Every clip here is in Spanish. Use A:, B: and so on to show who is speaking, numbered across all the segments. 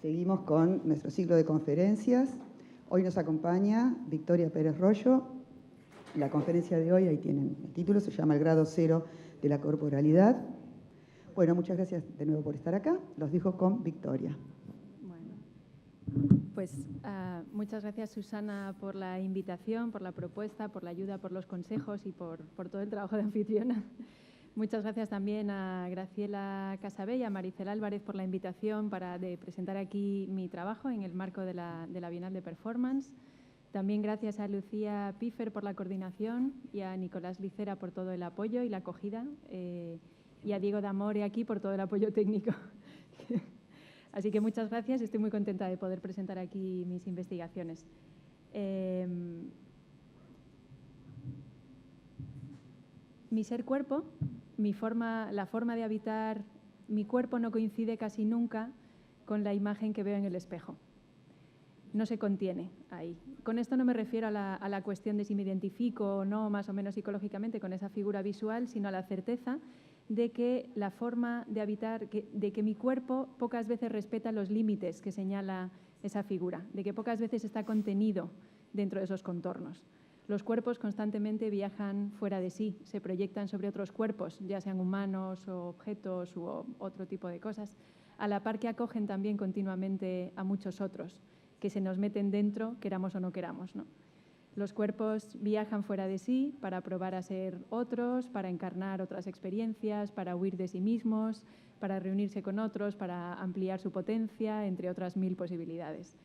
A: Seguimos con nuestro ciclo de conferencias. Hoy nos acompaña Victoria Pérez Royo. La conferencia de hoy, ahí tienen el título, se llama El grado cero de la corporalidad. Bueno, muchas gracias de nuevo por estar acá. Los dejo con Victoria.
B: Bueno, pues muchas gracias, Susana, por la invitación, por la propuesta, por la ayuda, por los consejos y por todo el trabajo de anfitriona. Muchas gracias también a Graciela Casabella, a Maricel Álvarez por la invitación de presentar aquí mi trabajo en el marco de la Bienal de Performance. También gracias a Lucía Piffer por la coordinación y a Nicolás Licera por todo el apoyo y la acogida y a Diego D'Amore aquí por todo el apoyo técnico. Así que muchas gracias, estoy muy contenta de poder presentar aquí mis investigaciones. Mi ser-cuerpo, la forma de habitar mi cuerpo no coincide casi nunca con la imagen que veo en el espejo. No se contiene ahí. Con esto no me refiero a la cuestión de si me identifico o no, más o menos psicológicamente, con esa figura visual, sino a la certeza de que la forma de habitar, de que mi cuerpo pocas veces respeta los límites que señala esa figura, de que pocas veces está contenido dentro de esos contornos. Los cuerpos constantemente viajan fuera de sí, se proyectan sobre otros cuerpos, ya sean humanos o objetos u otro tipo de cosas, a la par que acogen también continuamente a muchos otros, que se nos meten dentro, queramos o no queramos, ¿no? Los cuerpos viajan fuera de sí para probar a ser otros, para encarnar otras experiencias, para huir de sí mismos, para reunirse con otros, para ampliar su potencia, entre otras 1000 posibilidades.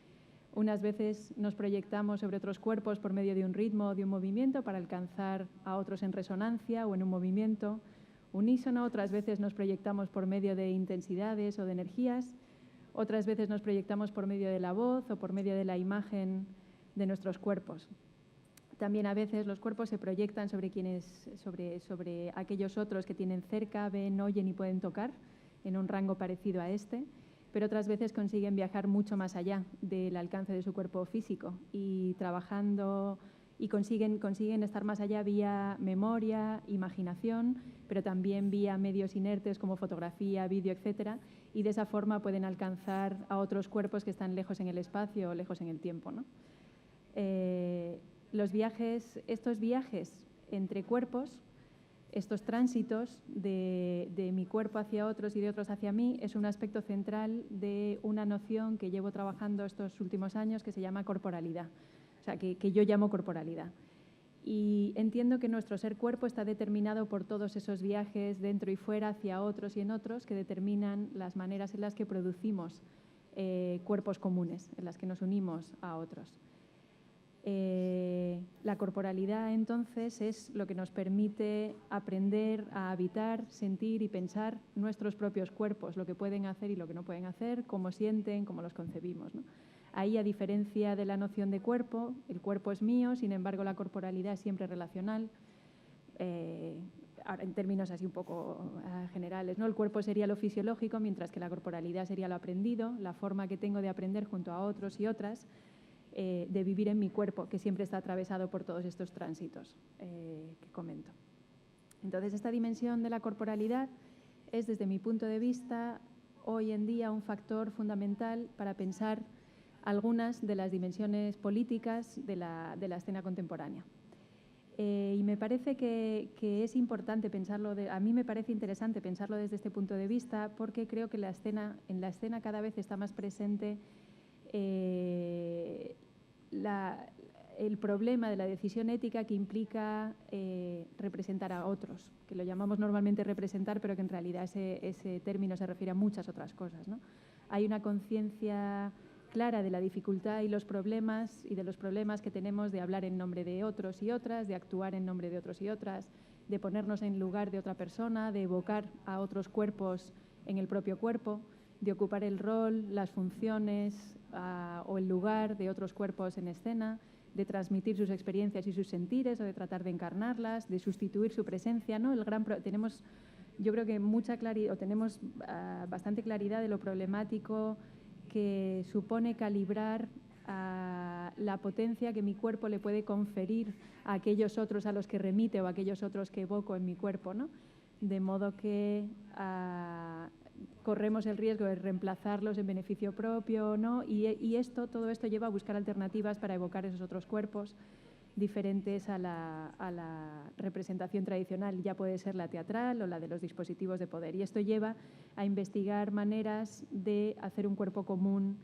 B: Unas veces nos proyectamos sobre otros cuerpos por medio de un ritmo o de un movimiento para alcanzar a otros en resonancia o en un movimiento unísono. Otras veces nos proyectamos por medio de intensidades o de energías. Otras veces nos proyectamos por medio de la voz o por medio de la imagen de nuestros cuerpos. También a veces los cuerpos se proyectan sobre aquellos otros que tienen cerca, ven, oyen y pueden tocar en un rango parecido a este, pero otras veces consiguen viajar mucho más allá del alcance de su cuerpo físico y trabajando y consiguen estar más allá vía memoria, imaginación, pero también vía medios inertes como fotografía, vídeo, etcétera, y de esa forma pueden alcanzar a otros cuerpos que están lejos en el espacio o lejos en el tiempo, ¿no? Estos viajes entre cuerpos, estos tránsitos de mi cuerpo hacia otros y de otros hacia mí, es un aspecto central de una noción que llevo trabajando estos últimos años que se llama corporalidad, o sea, que yo llamo corporalidad. Y entiendo que nuestro ser-cuerpo está determinado por todos esos viajes dentro y fuera hacia otros y en otros que determinan las maneras en las que producimos cuerpos comunes, en las que nos unimos a otros. La corporalidad, entonces, es lo que nos permite aprender a habitar, sentir y pensar nuestros propios cuerpos, lo que pueden hacer y lo que no pueden hacer, cómo sienten, cómo los concebimos, ¿no? Ahí, a diferencia de la noción de cuerpo, el cuerpo es mío, sin embargo, la corporalidad es siempre relacional. Ahora, en términos así un poco generales, ¿no? El cuerpo sería lo fisiológico, mientras que la corporalidad sería lo aprendido, la forma que tengo de aprender junto a otros y otras, de vivir en mi cuerpo, que siempre está atravesado por todos estos tránsitos que comento. Entonces, esta dimensión de la corporalidad es, desde mi punto de vista, hoy en día un factor fundamental para pensar algunas de las dimensiones políticas de la escena contemporánea. Y me parece que es importante pensarlo, a mí me parece interesante pensarlo desde este punto de vista, porque creo que en la escena cada vez está más presente el problema de la decisión ética que implica representar a otros, que lo llamamos normalmente representar, pero que en realidad ese término se refiere a muchas otras cosas, ¿no? Hay una conciencia clara de la dificultad y de los problemas que tenemos de hablar en nombre de otros y otras, de actuar en nombre de otros y otras, de ponernos en lugar de otra persona, de evocar a otros cuerpos en el propio cuerpo, de ocupar el rol, las funciones o el lugar de otros cuerpos en escena, de transmitir sus experiencias y sus sentires o de tratar de encarnarlas, de sustituir su presencia, ¿no? Tenemos, yo creo que mucha claridad, o tenemos bastante claridad de lo problemático que supone calibrar la potencia que mi cuerpo le puede conferir a aquellos otros a los que remite o a aquellos otros que evoco en mi cuerpo, ¿no? De modo que corremos el riesgo de reemplazarlos en beneficio propio, ¿no? Y todo esto lleva a buscar alternativas para evocar esos otros cuerpos diferentes a la representación tradicional, ya puede ser la teatral o la de los dispositivos de poder. Y esto lleva a investigar maneras de hacer un cuerpo común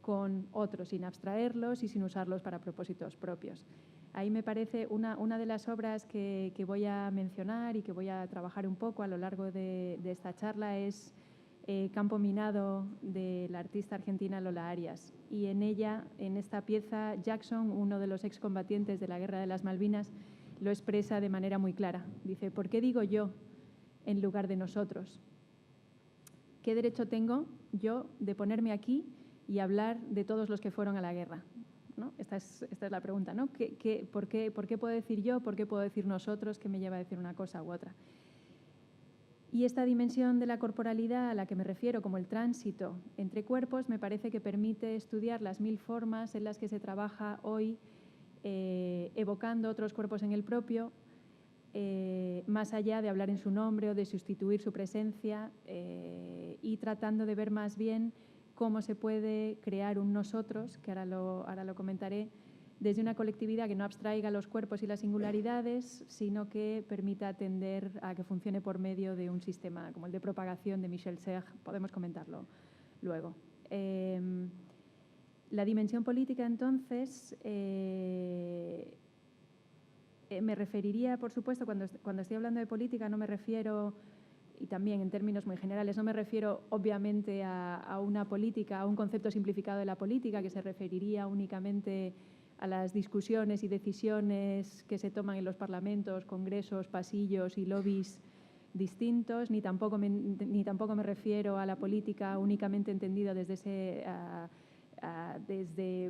B: con otros, sin abstraerlos y sin usarlos para propósitos propios. Ahí me parece una de las obras que voy a mencionar y que voy a trabajar un poco a lo largo de esta charla es Campo Minado, de la artista argentina Lola Arias. Y en ella, en esta pieza, Jackson, uno de los excombatientes de la Guerra de las Malvinas, lo expresa de manera muy clara. Dice, ¿por qué digo yo en lugar de nosotros? ¿Qué derecho tengo yo de ponerme aquí y hablar de todos los que fueron a la guerra? ¿No? Esta es la pregunta, ¿no? ¿Por qué puedo decir yo? ¿Por qué puedo decir nosotros? ¿Qué me lleva a decir una cosa u otra? Y esta dimensión de la corporalidad a la que me refiero como el tránsito entre cuerpos me parece que permite estudiar las 1000 formas en las que se trabaja hoy evocando otros cuerpos en el propio, más allá de hablar en su nombre o de sustituir su presencia y tratando de ver más bien cómo se puede crear un nosotros, que ahora lo comentaré, desde una colectividad que no abstraiga los cuerpos y las singularidades, sino que permita atender a que funcione por medio de un sistema como el de propagación de Michel Serres. Podemos comentarlo luego. La dimensión política, entonces, me referiría, por supuesto, cuando estoy hablando de política, no me refiero, y también en términos muy generales, no me refiero obviamente a una política, a un concepto simplificado de la política que se referiría únicamente a las discusiones y decisiones que se toman en los parlamentos, congresos, pasillos y lobbies distintos, ni tampoco me refiero a la política únicamente entendida desde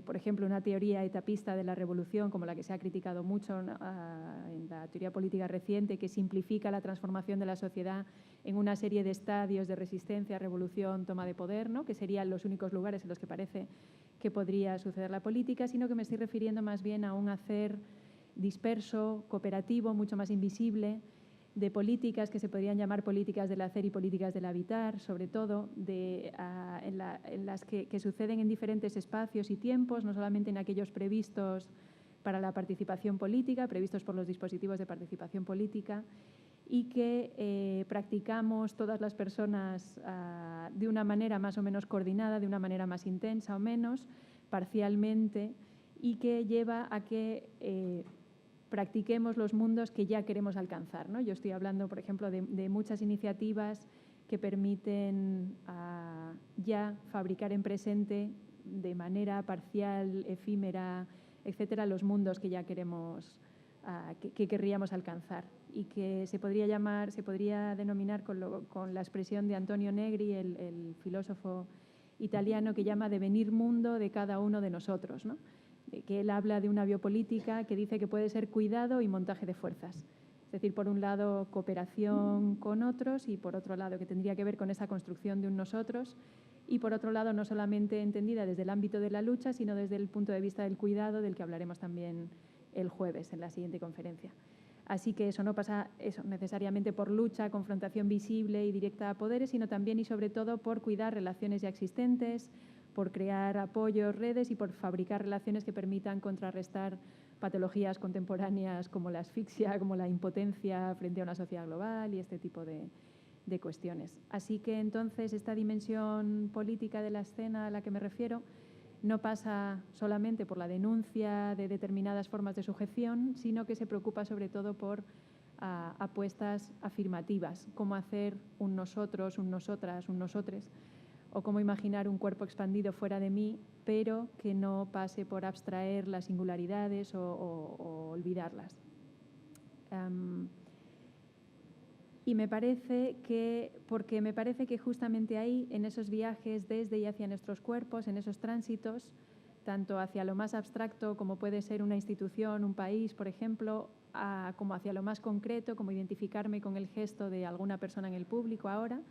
B: por ejemplo, una teoría etapista de la revolución, como la que se ha criticado mucho en la teoría política reciente, que simplifica la transformación de la sociedad en una serie de estadios de resistencia, revolución, toma de poder, ¿no? Que serían los únicos lugares en los que parece que podría suceder la política, sino que me estoy refiriendo más bien a un hacer disperso, cooperativo, mucho más invisible, de políticas que se podrían llamar políticas del hacer y políticas del habitar, sobre todo en las que suceden en diferentes espacios y tiempos, no solamente en aquellos previstos para la participación política, previstos por los dispositivos de participación política, y que practicamos todas las personas de una manera más o menos coordinada, de una manera más intensa o menos, parcialmente, y que lleva a que practiquemos los mundos que ya queremos alcanzar, ¿no? Yo estoy hablando, por ejemplo, de muchas iniciativas que permiten ya fabricar en presente de manera parcial, efímera, etcétera, los mundos que ya queremos, que querríamos alcanzar, y que se podría denominar con la expresión de Antonio Negri, el filósofo italiano, que llama devenir mundo de cada uno de nosotros, ¿no? Que él habla de una biopolítica que dice que puede ser cuidado y montaje de fuerzas. Es decir, por un lado, cooperación con otros, y por otro lado, que tendría que ver con esa construcción de un nosotros, y por otro lado, no solamente entendida desde el ámbito de la lucha, sino desde el punto de vista del cuidado, del que hablaremos también el jueves en la siguiente conferencia. Así que eso no pasa necesariamente por lucha, confrontación visible y directa a poderes, sino también y sobre todo por cuidar relaciones ya existentes, por crear apoyos, redes y por fabricar relaciones que permitan contrarrestar patologías contemporáneas como la asfixia, como la impotencia frente a una sociedad global y este tipo de cuestiones. Así que entonces esta dimensión política de la escena a la que me refiero no pasa solamente por la denuncia de determinadas formas de sujeción, sino que se preocupa sobre todo por apuestas afirmativas, cómo hacer un nosotros, un nosotras, un nosotres, o cómo imaginar un cuerpo expandido fuera de mí, pero que no pase por abstraer las singularidades o olvidarlas. Y porque me parece que justamente ahí, en esos viajes desde y hacia nuestros cuerpos, en esos tránsitos, tanto hacia lo más abstracto como puede ser una institución, un país, por ejemplo, como hacia lo más concreto, como identificarme con el gesto de alguna persona en el público ahora,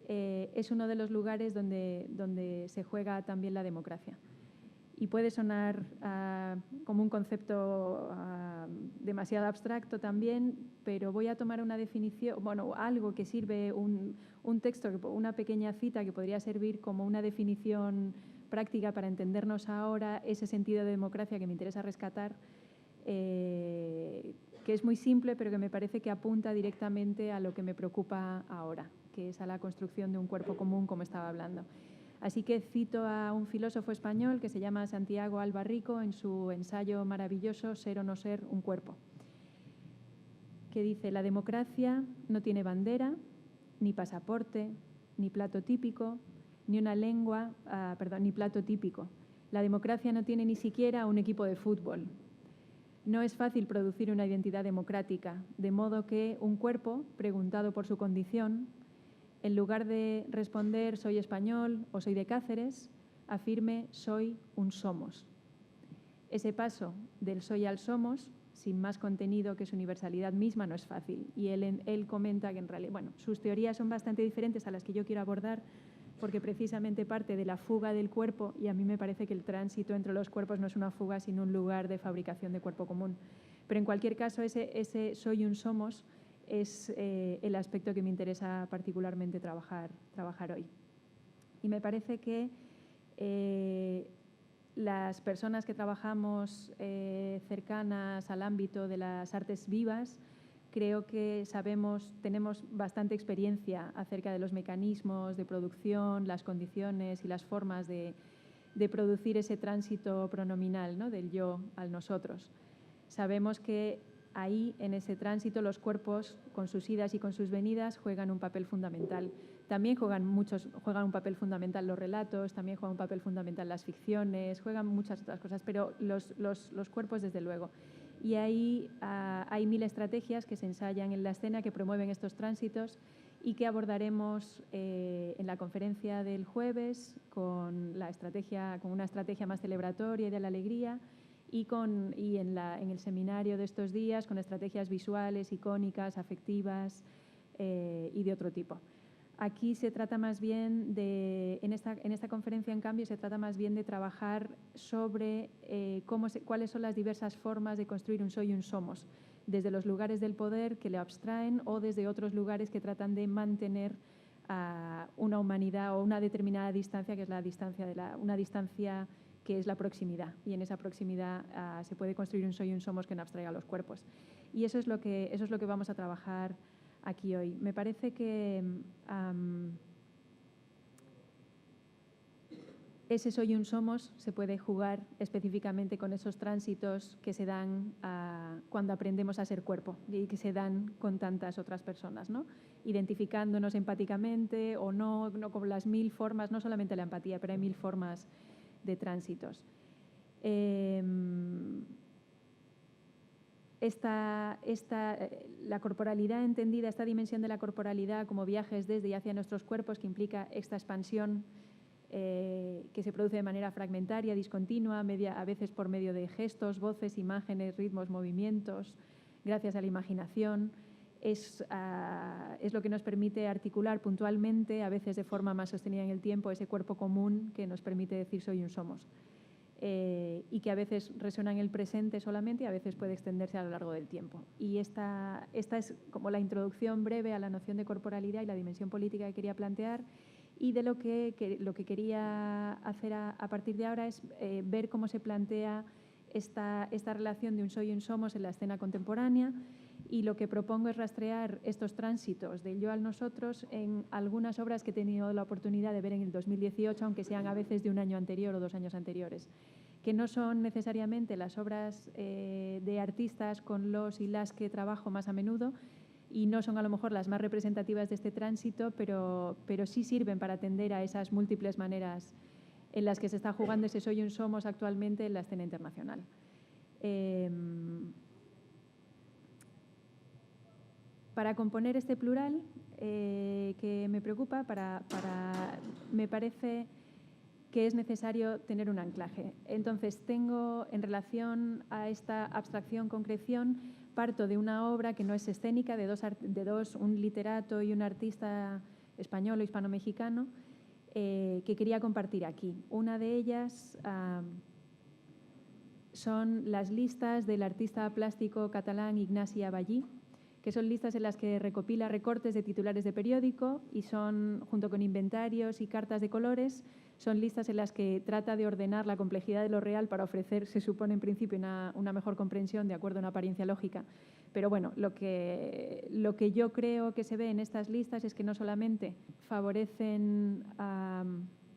B: es uno de los lugares donde se juega también la democracia. Y puede sonar como un concepto demasiado abstracto también, pero voy a tomar una definición, bueno, algo que sirve, un texto, una pequeña cita que podría servir como una definición práctica para entendernos ahora ese sentido de democracia que me interesa rescatar, que es muy simple, pero que me parece que apunta directamente a lo que me preocupa ahora, que es a la construcción de un cuerpo común, como estaba hablando. Así que cito a un filósofo español que se llama Santiago Albarrico en su ensayo maravilloso Ser o no ser un cuerpo, que dice: la democracia no tiene bandera, ni pasaporte, ni plato típico, ni una lengua, ni plato típico. La democracia no tiene ni siquiera un equipo de fútbol. No es fácil producir una identidad democrática, de modo que un cuerpo, preguntado por su condición, en lugar de responder soy español o soy de Cáceres, afirme soy un somos. Ese paso del soy al somos, sin más contenido que su universalidad misma, no es fácil. Y él comenta que en realidad, bueno, sus teorías son bastante diferentes a las que yo quiero abordar, porque precisamente parte de la fuga del cuerpo, y a mí me parece que el tránsito entre los cuerpos no es una fuga, sino un lugar de fabricación de cuerpo común. Pero en cualquier caso, ese soy un somos es el aspecto que me interesa particularmente trabajar hoy. Y me parece que las personas que trabajamos cercanas al ámbito de las artes vivas, creo que tenemos bastante experiencia acerca de los mecanismos de producción, las condiciones y las formas de producir ese tránsito pronominal, ¿no?, del yo al nosotros. Sabemos que ahí, en ese tránsito, los cuerpos, con sus idas y con sus venidas, juegan un papel fundamental. También juegan un papel fundamental los relatos, también juegan un papel fundamental las ficciones, juegan muchas otras cosas, pero los cuerpos, desde luego. Y ahí hay 1000 estrategias que se ensayan en la escena, que promueven estos tránsitos y que abordaremos en la conferencia del jueves con una estrategia más celebratoria y de la alegría, y en el seminario de estos días con estrategias visuales, icónicas, afectivas y de otro tipo. Aquí se trata más bien en esta conferencia, en cambio, se trata más bien de trabajar sobre cuáles son las diversas formas de construir un soy y un somos, desde los lugares del poder que le abstraen o desde otros lugares que tratan de mantener una humanidad o una determinada distancia, que es una distancia que es la proximidad, y en esa proximidad se puede construir un soy y un somos que no abstraiga los cuerpos. Y eso es lo que vamos a trabajar aquí hoy. Me parece que ese soy y un somos se puede jugar específicamente con esos tránsitos que se dan cuando aprendemos a ser cuerpo y que se dan con tantas otras personas, ¿no? Identificándonos empáticamente o no con las 1000 formas, no solamente la empatía, pero hay 1000 formas de tránsitos. La corporalidad entendida, esta dimensión de la corporalidad como viajes desde y hacia nuestros cuerpos, que implica esta expansión que se produce de manera fragmentaria, discontinua, a veces por medio de gestos, voces, imágenes, ritmos, movimientos, gracias a la imaginación, es lo que nos permite articular puntualmente, a veces de forma más sostenida en el tiempo, ese cuerpo común que nos permite decir soy un somos. Y que a veces resuena en el presente solamente y a veces puede extenderse a lo largo del tiempo. Y esta es como la introducción breve a la noción de corporalidad y la dimensión política que quería plantear, y de lo que quería hacer a partir de ahora es ver cómo se plantea esta relación de un soy y un somos en la escena contemporánea, y lo que propongo es rastrear estos tránsitos del yo al nosotros en algunas obras que he tenido la oportunidad de ver en el 2018, aunque sean a veces de un año anterior o 2 años anteriores, que no son necesariamente las obras de artistas con los y las que trabajo más a menudo, y no son a lo mejor las más representativas de este tránsito, pero sí sirven para atender a esas múltiples maneras en las que se está jugando ese soy y un somos actualmente en la escena internacional. Para componer este plural que me preocupa, me parece que es necesario tener un anclaje. Entonces, tengo, en relación a esta abstracción-concreción, parto de una obra que no es escénica, de dos, un literato y un artista español o hispano-mexicano, que quería compartir aquí. Una de ellas son las listas del artista plástico catalán Ignasi Aballí, que son listas en las que recopila recortes de titulares de periódico y son, junto con inventarios y cartas de colores, son listas en las que trata de ordenar la complejidad de lo real para ofrecer, se supone en principio, una mejor comprensión de acuerdo a una apariencia lógica. Pero bueno, lo que yo creo que se ve en estas listas es que no solamente favorecen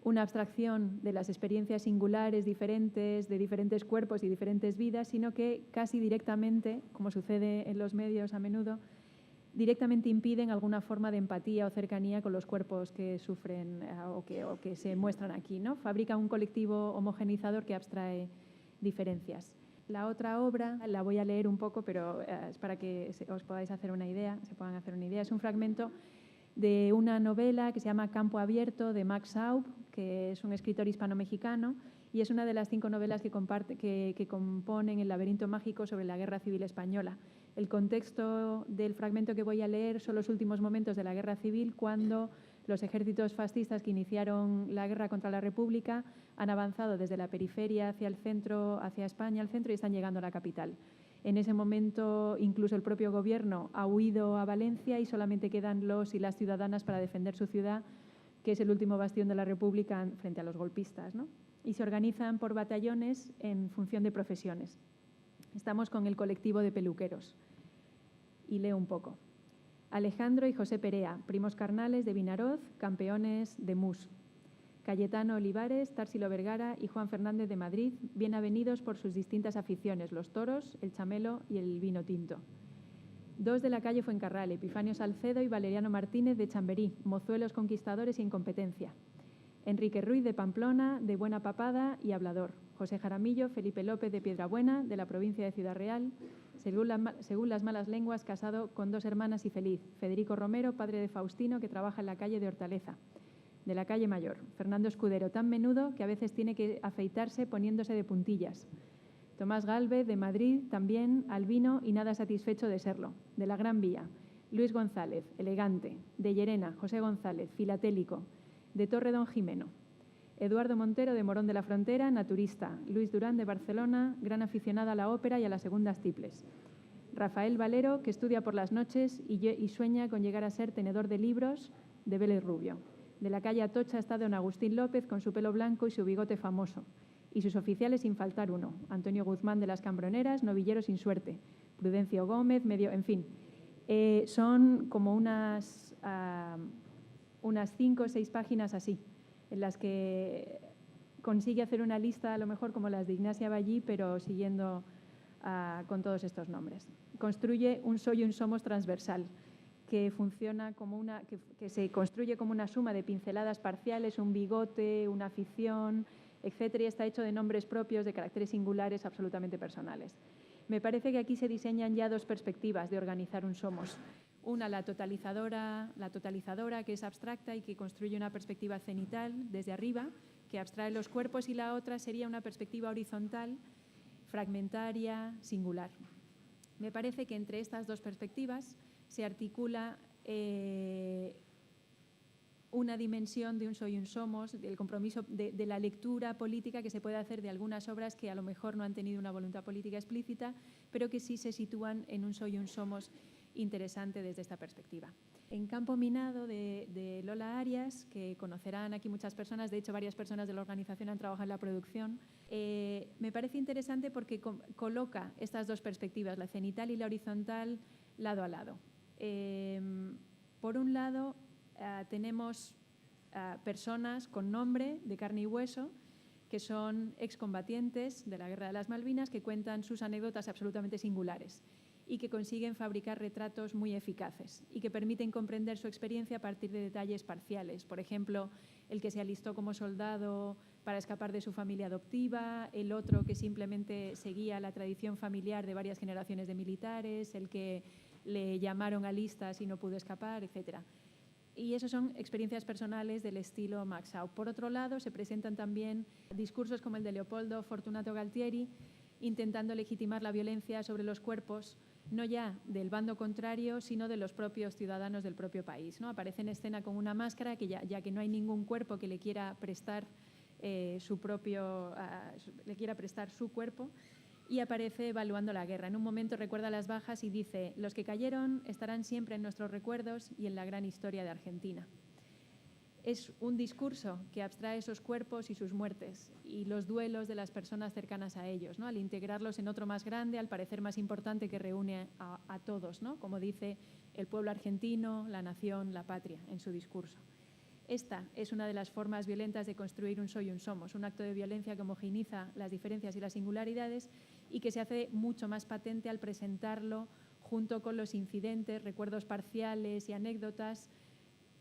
B: una abstracción de las experiencias singulares diferentes, de diferentes cuerpos y diferentes vidas, sino que casi directamente, como sucede en los medios a menudo, directamente impiden alguna forma de empatía o cercanía con los cuerpos que sufren o que se muestran aquí, ¿no? Fabrica un colectivo homogeneizador que abstrae diferencias. La otra obra, la voy a leer un poco, pero es para que os podáis hacer una idea, se puedan hacer una idea. Es un fragmento de una novela que se llama Campo Abierto, de Max Aub, que es un escritor hispano-mexicano, y es una de las 5 novelas que componen El laberinto mágico sobre la Guerra Civil Española. El contexto del fragmento que voy a leer son los últimos momentos de la Guerra Civil, cuando los ejércitos fascistas que iniciaron la guerra contra la República han avanzado desde la periferia hacia el centro, hacia España, al centro, y están llegando a la capital. En ese momento, incluso el propio gobierno ha huido a Valencia y solamente quedan los y las ciudadanas para defender su ciudad, que es el último bastión de la República frente a los golpistas, ¿no? Y se organizan por batallones en función de profesiones. Estamos con el colectivo de peluqueros. Y leo un poco. Alejandro y José Perea, primos carnales de Vinaroz, campeones de mus. Cayetano Olivares, Tarsilo Vergara y Juan Fernández de Madrid, bien avenidos por sus distintas aficiones, los toros, el chamelo y el vino tinto. 2 de la calle Fuencarral, Epifanio Salcedo y Valeriano Martínez de Chamberí, mozuelos conquistadores y en competencia. Enrique Ruiz de Pamplona, de Buena Papada y hablador. José Jaramillo, Felipe López de Piedrabuena, de la provincia de Ciudad Real, según las malas lenguas, casado con 2 hermanas y feliz. Federico Romero, padre de Faustino, que trabaja en la calle de Hortaleza, de la calle Mayor. Fernando Escudero, tan menudo que a veces tiene que afeitarse poniéndose de puntillas. Tomás Gálvez, de Madrid, también albino y nada satisfecho de serlo, de la Gran Vía. Luis González, elegante. De Llerena, José González, filatélico. De Torre Don Jimeno. Eduardo Montero, de Morón de la Frontera, naturista. Luis Durán, de Barcelona, gran aficionada a la ópera y a las segundas tiples. Rafael Valero, que estudia por las noches y sueña con llegar a ser tenedor de libros, de Vélez Rubio. De la calle Atocha está don Agustín López, con su pelo blanco y su bigote famoso. Y sus oficiales sin faltar uno. Antonio Guzmán de las Cambroneras, novillero sin suerte. Prudencio Gómez, en fin. Son como unas 5 o 6 páginas así, en las que consigue hacer una lista, a lo mejor como las de Ignasi Aballí, pero siguiendo con todos estos nombres. Construye un soy y un somos transversal, que funciona como que se construye como una suma de pinceladas parciales, un bigote, una afición, etcétera, y está hecho de nombres propios, de caracteres singulares absolutamente personales. Me parece que aquí se diseñan ya 2 perspectivas de organizar un somos. Una, la totalizadora, que es abstracta y que construye una perspectiva cenital desde arriba, que abstrae los cuerpos, y la otra sería una perspectiva horizontal, fragmentaria, singular. Me parece que entre estas 2 perspectivas se articula una dimensión de un soy y un somos, del compromiso de la lectura política que se puede hacer de algunas obras que a lo mejor no han tenido una voluntad política explícita, pero que sí se sitúan en un soy y un somos interesante desde esta perspectiva. En Campo Minado, de Lola Arias, que conocerán aquí muchas personas, de hecho varias personas de la organización han trabajado en la producción, me parece interesante porque coloca estas 2 perspectivas, la cenital y la horizontal, lado a lado. Por un lado, tenemos personas con nombre, de carne y hueso, que son excombatientes de la Guerra de las Malvinas, que cuentan sus anécdotas absolutamente singulares y que consiguen fabricar retratos muy eficaces y que permiten comprender su experiencia a partir de detalles parciales. Por ejemplo, el que se alistó como soldado para escapar de su familia adoptiva, el otro que simplemente seguía la tradición familiar de varias generaciones de militares, el que le llamaron a listas y no pudo escapar, etcétera. Y eso son experiencias personales del estilo Max Aub. Por otro lado, se presentan también discursos como el de Leopoldo Fortunato Galtieri, intentando legitimar la violencia sobre los cuerpos, no ya del bando contrario, sino de los propios ciudadanos del propio país, ¿no? Aparece en escena con una máscara que ya que no hay ningún cuerpo que le quiera prestar su cuerpo, y aparece evaluando la guerra. En un momento recuerda las bajas y dice: los que cayeron estarán siempre en nuestros recuerdos y en la gran historia de Argentina. Es un discurso que abstrae esos cuerpos y sus muertes y los duelos de las personas cercanas a ellos, ¿no? Al integrarlos en otro más grande, al parecer más importante, que reúne a todos, ¿no? Como dice el pueblo argentino, la nación, la patria, en su discurso. Esta es una de las formas violentas de construir un soy y un somos, un acto de violencia que homogeneiza las diferencias y las singularidades y que se hace mucho más patente al presentarlo junto con los incidentes, recuerdos parciales y anécdotas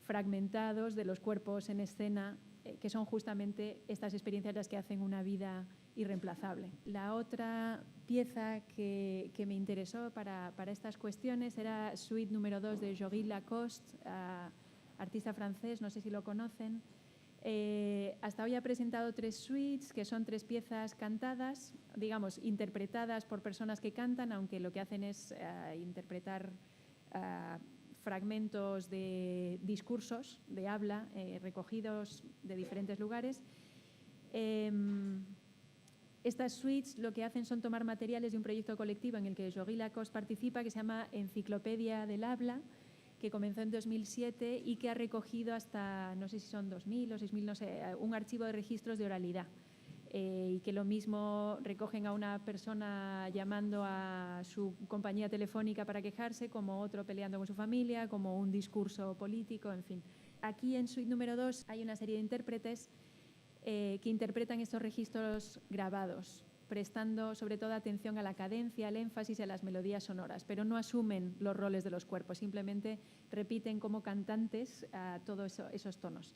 B: fragmentados de los cuerpos en escena, que son justamente estas experiencias las que hacen una vida irreemplazable. La otra pieza que me interesó para estas cuestiones era Suite número 2 de Jory Lacoste, artista francés, no sé si lo conocen. Hasta hoy ha presentado 3 suites, que son 3 piezas cantadas, digamos, interpretadas por personas que cantan, aunque lo que hacen es interpretar fragmentos de discursos, de habla, recogidos de diferentes lugares. Estas suites lo que hacen son tomar materiales de un proyecto colectivo en el que Jory Lacoste participa, que se llama Enciclopedia del Habla, que comenzó en 2007 y que ha recogido hasta, no sé si son 2.000 o 6.000, no sé, un archivo de registros de oralidad. Y que lo mismo recogen a una persona llamando a su compañía telefónica para quejarse, como otro peleando con su familia, como un discurso político, en fin. Aquí en suite número 2 hay una serie de intérpretes que interpretan estos registros grabados, prestando sobre todo atención a la cadencia, al énfasis y a las melodías sonoras, pero no asumen los roles de los cuerpos, simplemente repiten como cantantes todos esos tonos.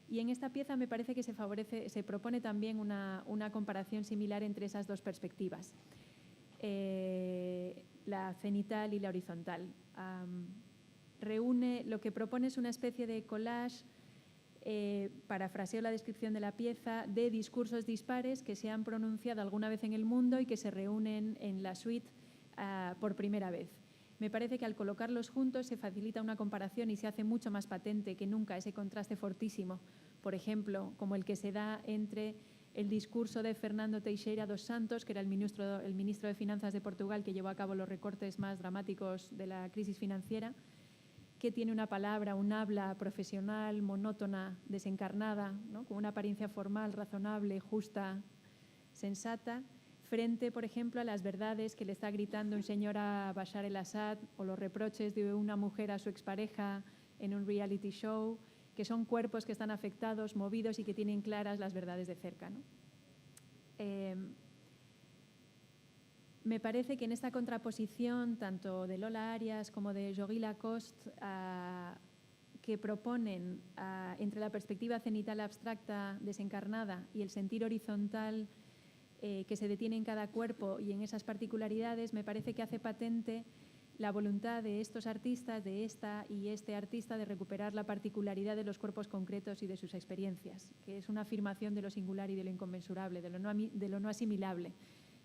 B: Y en esta pieza me parece que se propone también una comparación similar entre esas dos perspectivas, la cenital y la horizontal. Lo que propone es una especie de collage, parafraseo la descripción de la pieza, de discursos dispares que se han pronunciado alguna vez en el mundo y que se reúnen en la suite por primera vez. Me parece que al colocarlos juntos se facilita una comparación y se hace mucho más patente que nunca ese contraste fortísimo, por ejemplo, como el que se da entre el discurso de Fernando Teixeira dos Santos, que era el ministro de Finanzas de Portugal, que llevó a cabo los recortes más dramáticos de la crisis financiera, que tiene una palabra, un habla profesional, monótona, desencarnada, ¿no? Con una apariencia formal, razonable, justa, sensata, frente, por ejemplo, a las verdades que le está gritando un señor a Bashar el-Assad o los reproches de una mujer a su expareja en un reality show, que son cuerpos que están afectados, movidos y que tienen claras las verdades de cerca, ¿no? Me parece que en esta contraposición, tanto de Lola Arias como de Jory Lacoste, que proponen entre la perspectiva cenital abstracta desencarnada y el sentir horizontal que se detiene en cada cuerpo y en esas particularidades, me parece que hace patente la voluntad de estos artistas, de esta y este artista, de recuperar la particularidad de los cuerpos concretos y de sus experiencias, que es una afirmación de lo singular y de lo inconmensurable, de lo no asimilable,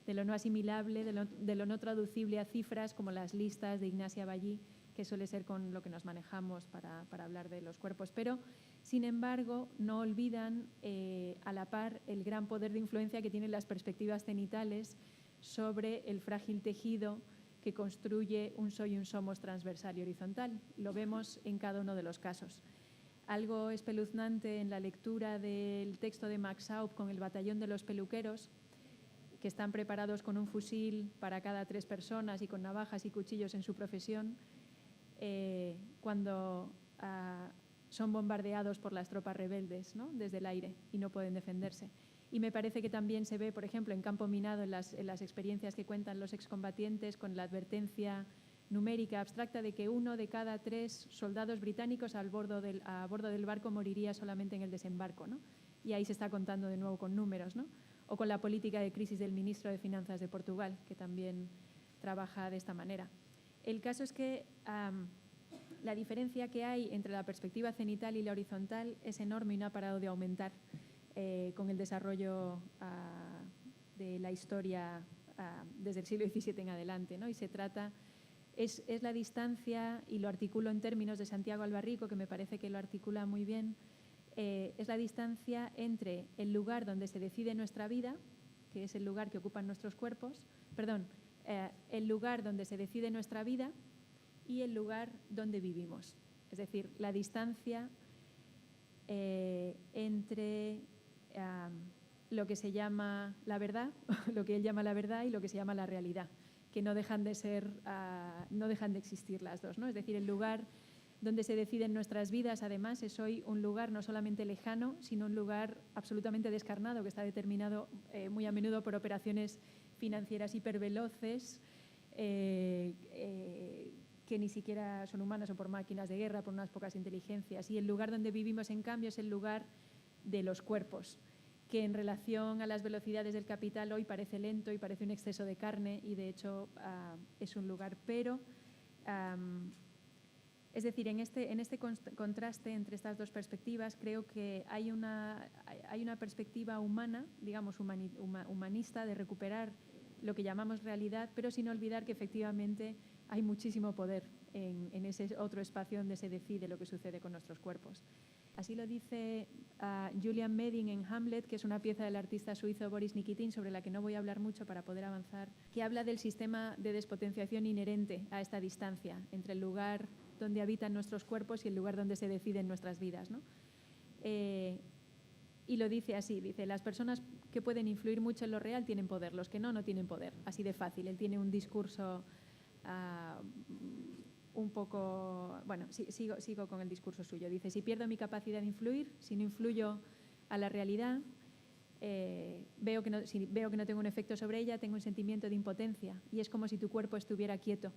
B: de lo no traducible a cifras como las listas de Ignacia Ballí, que suele ser con lo que nos manejamos para hablar de los cuerpos. Pero, sin embargo, no olvidan a la par el gran poder de influencia que tienen las perspectivas cenitales sobre el frágil tejido que construye un soy y un somos transversal y horizontal. Lo vemos en cada uno de los casos. Algo espeluznante en la lectura del texto de Max Aub con el batallón de los peluqueros, que están preparados con un fusil para cada 3 personas y con navajas y cuchillos en su profesión, cuando son bombardeados por las tropas rebeldes, ¿no? Desde el aire y no pueden defenderse. Y me parece que también se ve, por ejemplo, en Campo Minado, en las experiencias que cuentan los excombatientes, con la advertencia numérica abstracta de que 1 de cada 3 soldados británicos a bordo del barco moriría solamente en el desembarco, ¿no? Y ahí se está contando de nuevo con números, ¿no? O con la política de crisis del ministro de Finanzas de Portugal, que también trabaja de esta manera. El caso es que la diferencia que hay entre la perspectiva cenital y la horizontal es enorme y no ha parado de aumentar con el desarrollo de la historia desde el siglo XVII en adelante, ¿no? Y se trata, es la distancia, y lo articulo en términos de Santiago Albarrico, que me parece que lo articula muy bien, es la distancia entre el lugar donde se decide nuestra vida, que es el lugar que ocupan nuestros cuerpos, el lugar donde se decide nuestra vida y el lugar donde vivimos. Es decir, la distancia entre lo que se llama la verdad, lo que él llama la verdad, y lo que se llama la realidad, que no dejan de existir las dos, ¿no? Es decir, el lugar donde se deciden nuestras vidas, además, es hoy un lugar no solamente lejano, sino un lugar absolutamente descarnado, que está determinado muy a menudo por operaciones financieras hiperveloces, que ni siquiera son humanas, o por máquinas de guerra, por unas pocas inteligencias. Y el lugar donde vivimos, en cambio, es el lugar de los cuerpos, que en relación a las velocidades del capital hoy parece lento y parece un exceso de carne, y de hecho es un lugar, pero es decir, en este contraste entre estas dos perspectivas, creo que hay una perspectiva humana, digamos humanista, de recuperar lo que llamamos realidad, pero sin olvidar que efectivamente hay muchísimo poder en ese otro espacio donde se decide lo que sucede con nuestros cuerpos. Así lo dice Julian Meding en Hamlet, que es una pieza del artista suizo Boris Nikitin, sobre la que no voy a hablar mucho para poder avanzar, que habla del sistema de despotenciación inherente a esta distancia entre el lugar donde habitan nuestros cuerpos y el lugar donde se deciden nuestras vidas, ¿no? Y lo dice así, dice: las personas que pueden influir mucho en lo real tienen poder, los que no tienen poder, así de fácil. Él tiene un discurso un poco... Bueno, sigo con el discurso suyo. Dice: si pierdo mi capacidad de influir, si no influyo a la realidad, si veo que no tengo un efecto sobre ella, tengo un sentimiento de impotencia, y es como si tu cuerpo estuviera quieto.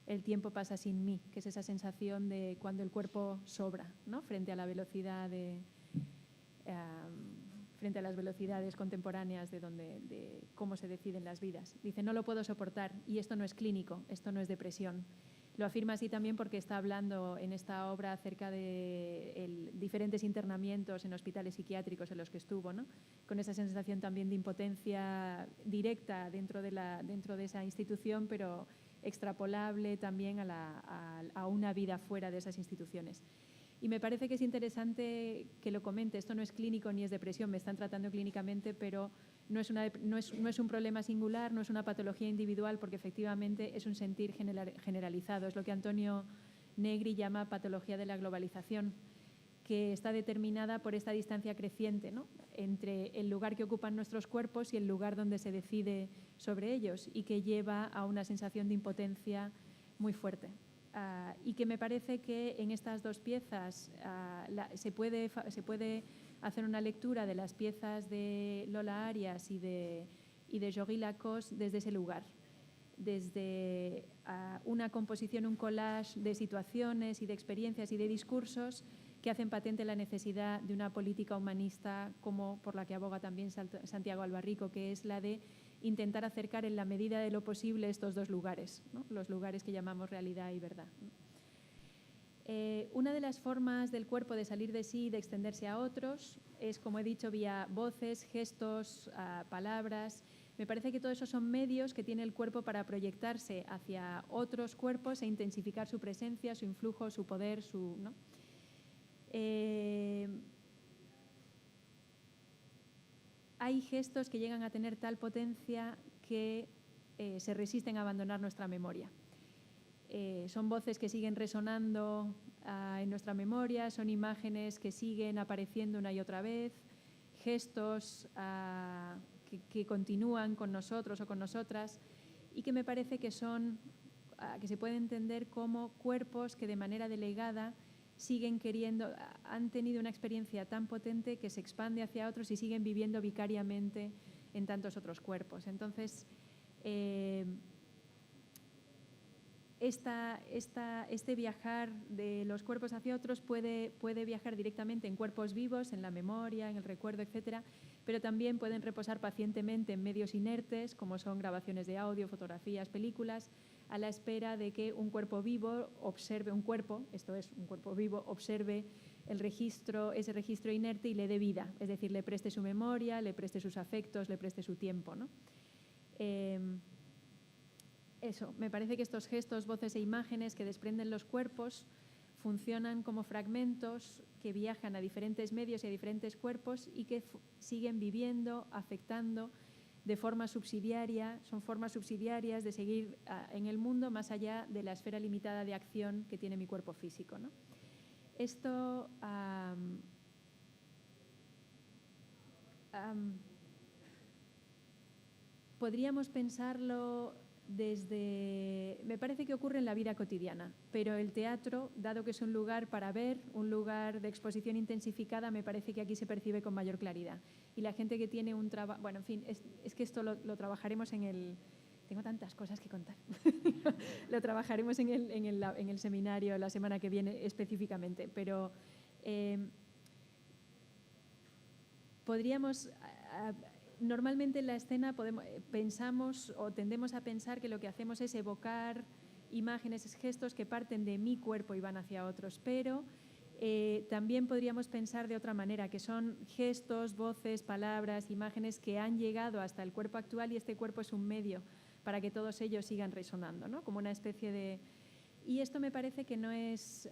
B: El tiempo pasa sin mí, que es esa sensación de cuando el cuerpo sobra, ¿no? Frente a la velocidad frente a las velocidades contemporáneas de cómo se deciden las vidas. Dice: no lo puedo soportar, y esto no es clínico, esto no es depresión. Lo afirma así también porque está hablando en esta obra acerca de diferentes internamientos en hospitales psiquiátricos en los que estuvo, ¿no? Con esa sensación también de impotencia directa dentro de esa institución, pero extrapolable también a una vida fuera de esas instituciones. Y me parece que es interesante que lo comente. Esto no es clínico ni es depresión, me están tratando clínicamente, pero no es un problema singular, no es una patología individual, porque efectivamente es un sentir generalizado. Es lo que Antonio Negri llama patología de la globalización, que está determinada por esta distancia creciente, ¿no?, entre el lugar que ocupan nuestros cuerpos y el lugar donde se decide sobre ellos, y que lleva a una sensación de impotencia muy fuerte. Y que me parece que en estas dos piezas se puede hacer una lectura de las piezas de Lola Arias y de Jory Lacoste desde ese lugar, desde una composición, un collage de situaciones y de experiencias y de discursos que hacen patente la necesidad de una política humanista, como por la que aboga también Santiago Albarrico, que es la de intentar acercar en la medida de lo posible estos dos lugares, ¿no?, los lugares que llamamos realidad y verdad. Una de las formas del cuerpo de salir de sí y de extenderse a otros es, como he dicho, vía voces, gestos, palabras. Me parece que todo eso son medios que tiene el cuerpo para proyectarse hacia otros cuerpos e intensificar su presencia, su influjo, su poder, ¿no? Hay gestos que llegan a tener tal potencia que se resisten a abandonar nuestra memoria. Son voces que siguen resonando en nuestra memoria, son imágenes que siguen apareciendo una y otra vez, gestos que continúan con nosotros o con nosotras, y que me parece que se puede entender como cuerpos que de manera delegada han tenido una experiencia tan potente que se expande hacia otros y siguen viviendo vicariamente en tantos otros cuerpos. Entonces, este viajar de los cuerpos hacia otros puede viajar directamente en cuerpos vivos, en la memoria, en el recuerdo, etcétera, pero también pueden reposar pacientemente en medios inertes, como son grabaciones de audio, fotografías, películas, a la espera de que un cuerpo vivo observe un cuerpo ese registro inerte y le dé vida, es decir, le preste su memoria, le preste sus afectos, le preste su tiempo, ¿no? Me parece que estos gestos, voces e imágenes que desprenden los cuerpos funcionan como fragmentos que viajan a diferentes medios y a diferentes cuerpos y que siguen viviendo, afectando de forma subsidiaria, son formas subsidiarias de seguir en el mundo más allá de la esfera limitada de acción que tiene mi cuerpo físico, ¿no? Esto podríamos pensarlo desde… Me parece que ocurre en la vida cotidiana, pero el teatro, dado que es un lugar para ver, un lugar de exposición intensificada, me parece que aquí se percibe con mayor claridad. Y la gente que tiene un trabajo… Bueno, en fin, es que esto lo trabajaremos en el… Tengo tantas cosas que contar. Lo trabajaremos en el seminario la semana que viene específicamente, pero podríamos… Normalmente en la escena pensamos o tendemos a pensar que lo que hacemos es evocar imágenes, gestos que parten de mi cuerpo y van hacia otros, pero también podríamos pensar de otra manera, que son gestos, voces, palabras, imágenes que han llegado hasta el cuerpo actual y este cuerpo es un medio para que todos ellos sigan resonando, ¿no? Como una especie de… Y esto me parece que no es,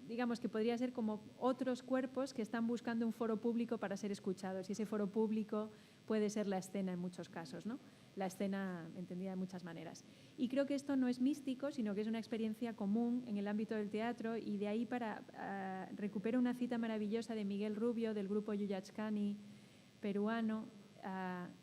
B: digamos que podría ser como otros cuerpos que están buscando un foro público para ser escuchados y ese foro público puede ser la escena en muchos casos, ¿no? La escena entendida de muchas maneras. Y creo que esto no es místico, sino que es una experiencia común en el ámbito del teatro y de ahí recupero una cita maravillosa de Miguel Rubio del grupo Yuyachkani peruano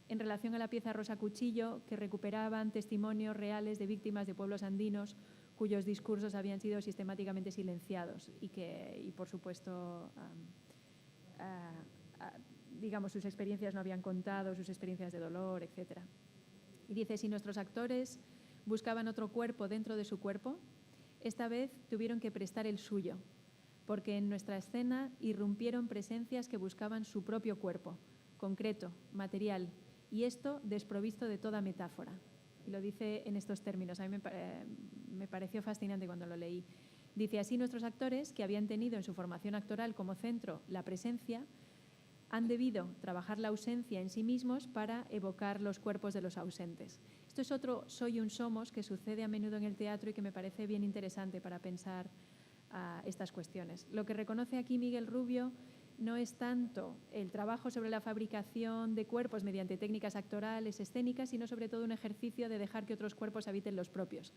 B: en relación a la pieza Rosa Cuchillo, que recuperaban testimonios reales de víctimas de pueblos andinos cuyos discursos habían sido sistemáticamente silenciados y por supuesto, digamos, sus experiencias no habían contado, sus experiencias de dolor, etc. Y dice, si nuestros actores buscaban otro cuerpo dentro de su cuerpo, esta vez tuvieron que prestar el suyo, porque en nuestra escena irrumpieron presencias que buscaban su propio cuerpo, concreto, material, y esto desprovisto de toda metáfora. Y lo dice en estos términos. A mí me pareció fascinante cuando lo leí. Dice, así nuestros actores, que habían tenido en su formación actoral como centro la presencia, han debido trabajar la ausencia en sí mismos para evocar los cuerpos de los ausentes. Esto es otro soy un somos que sucede a menudo en el teatro y que me parece bien interesante para pensar estas cuestiones. Lo que reconoce aquí Miguel Rubio no es tanto el trabajo sobre la fabricación de cuerpos mediante técnicas actorales, escénicas, sino sobre todo un ejercicio de dejar que otros cuerpos habiten los propios.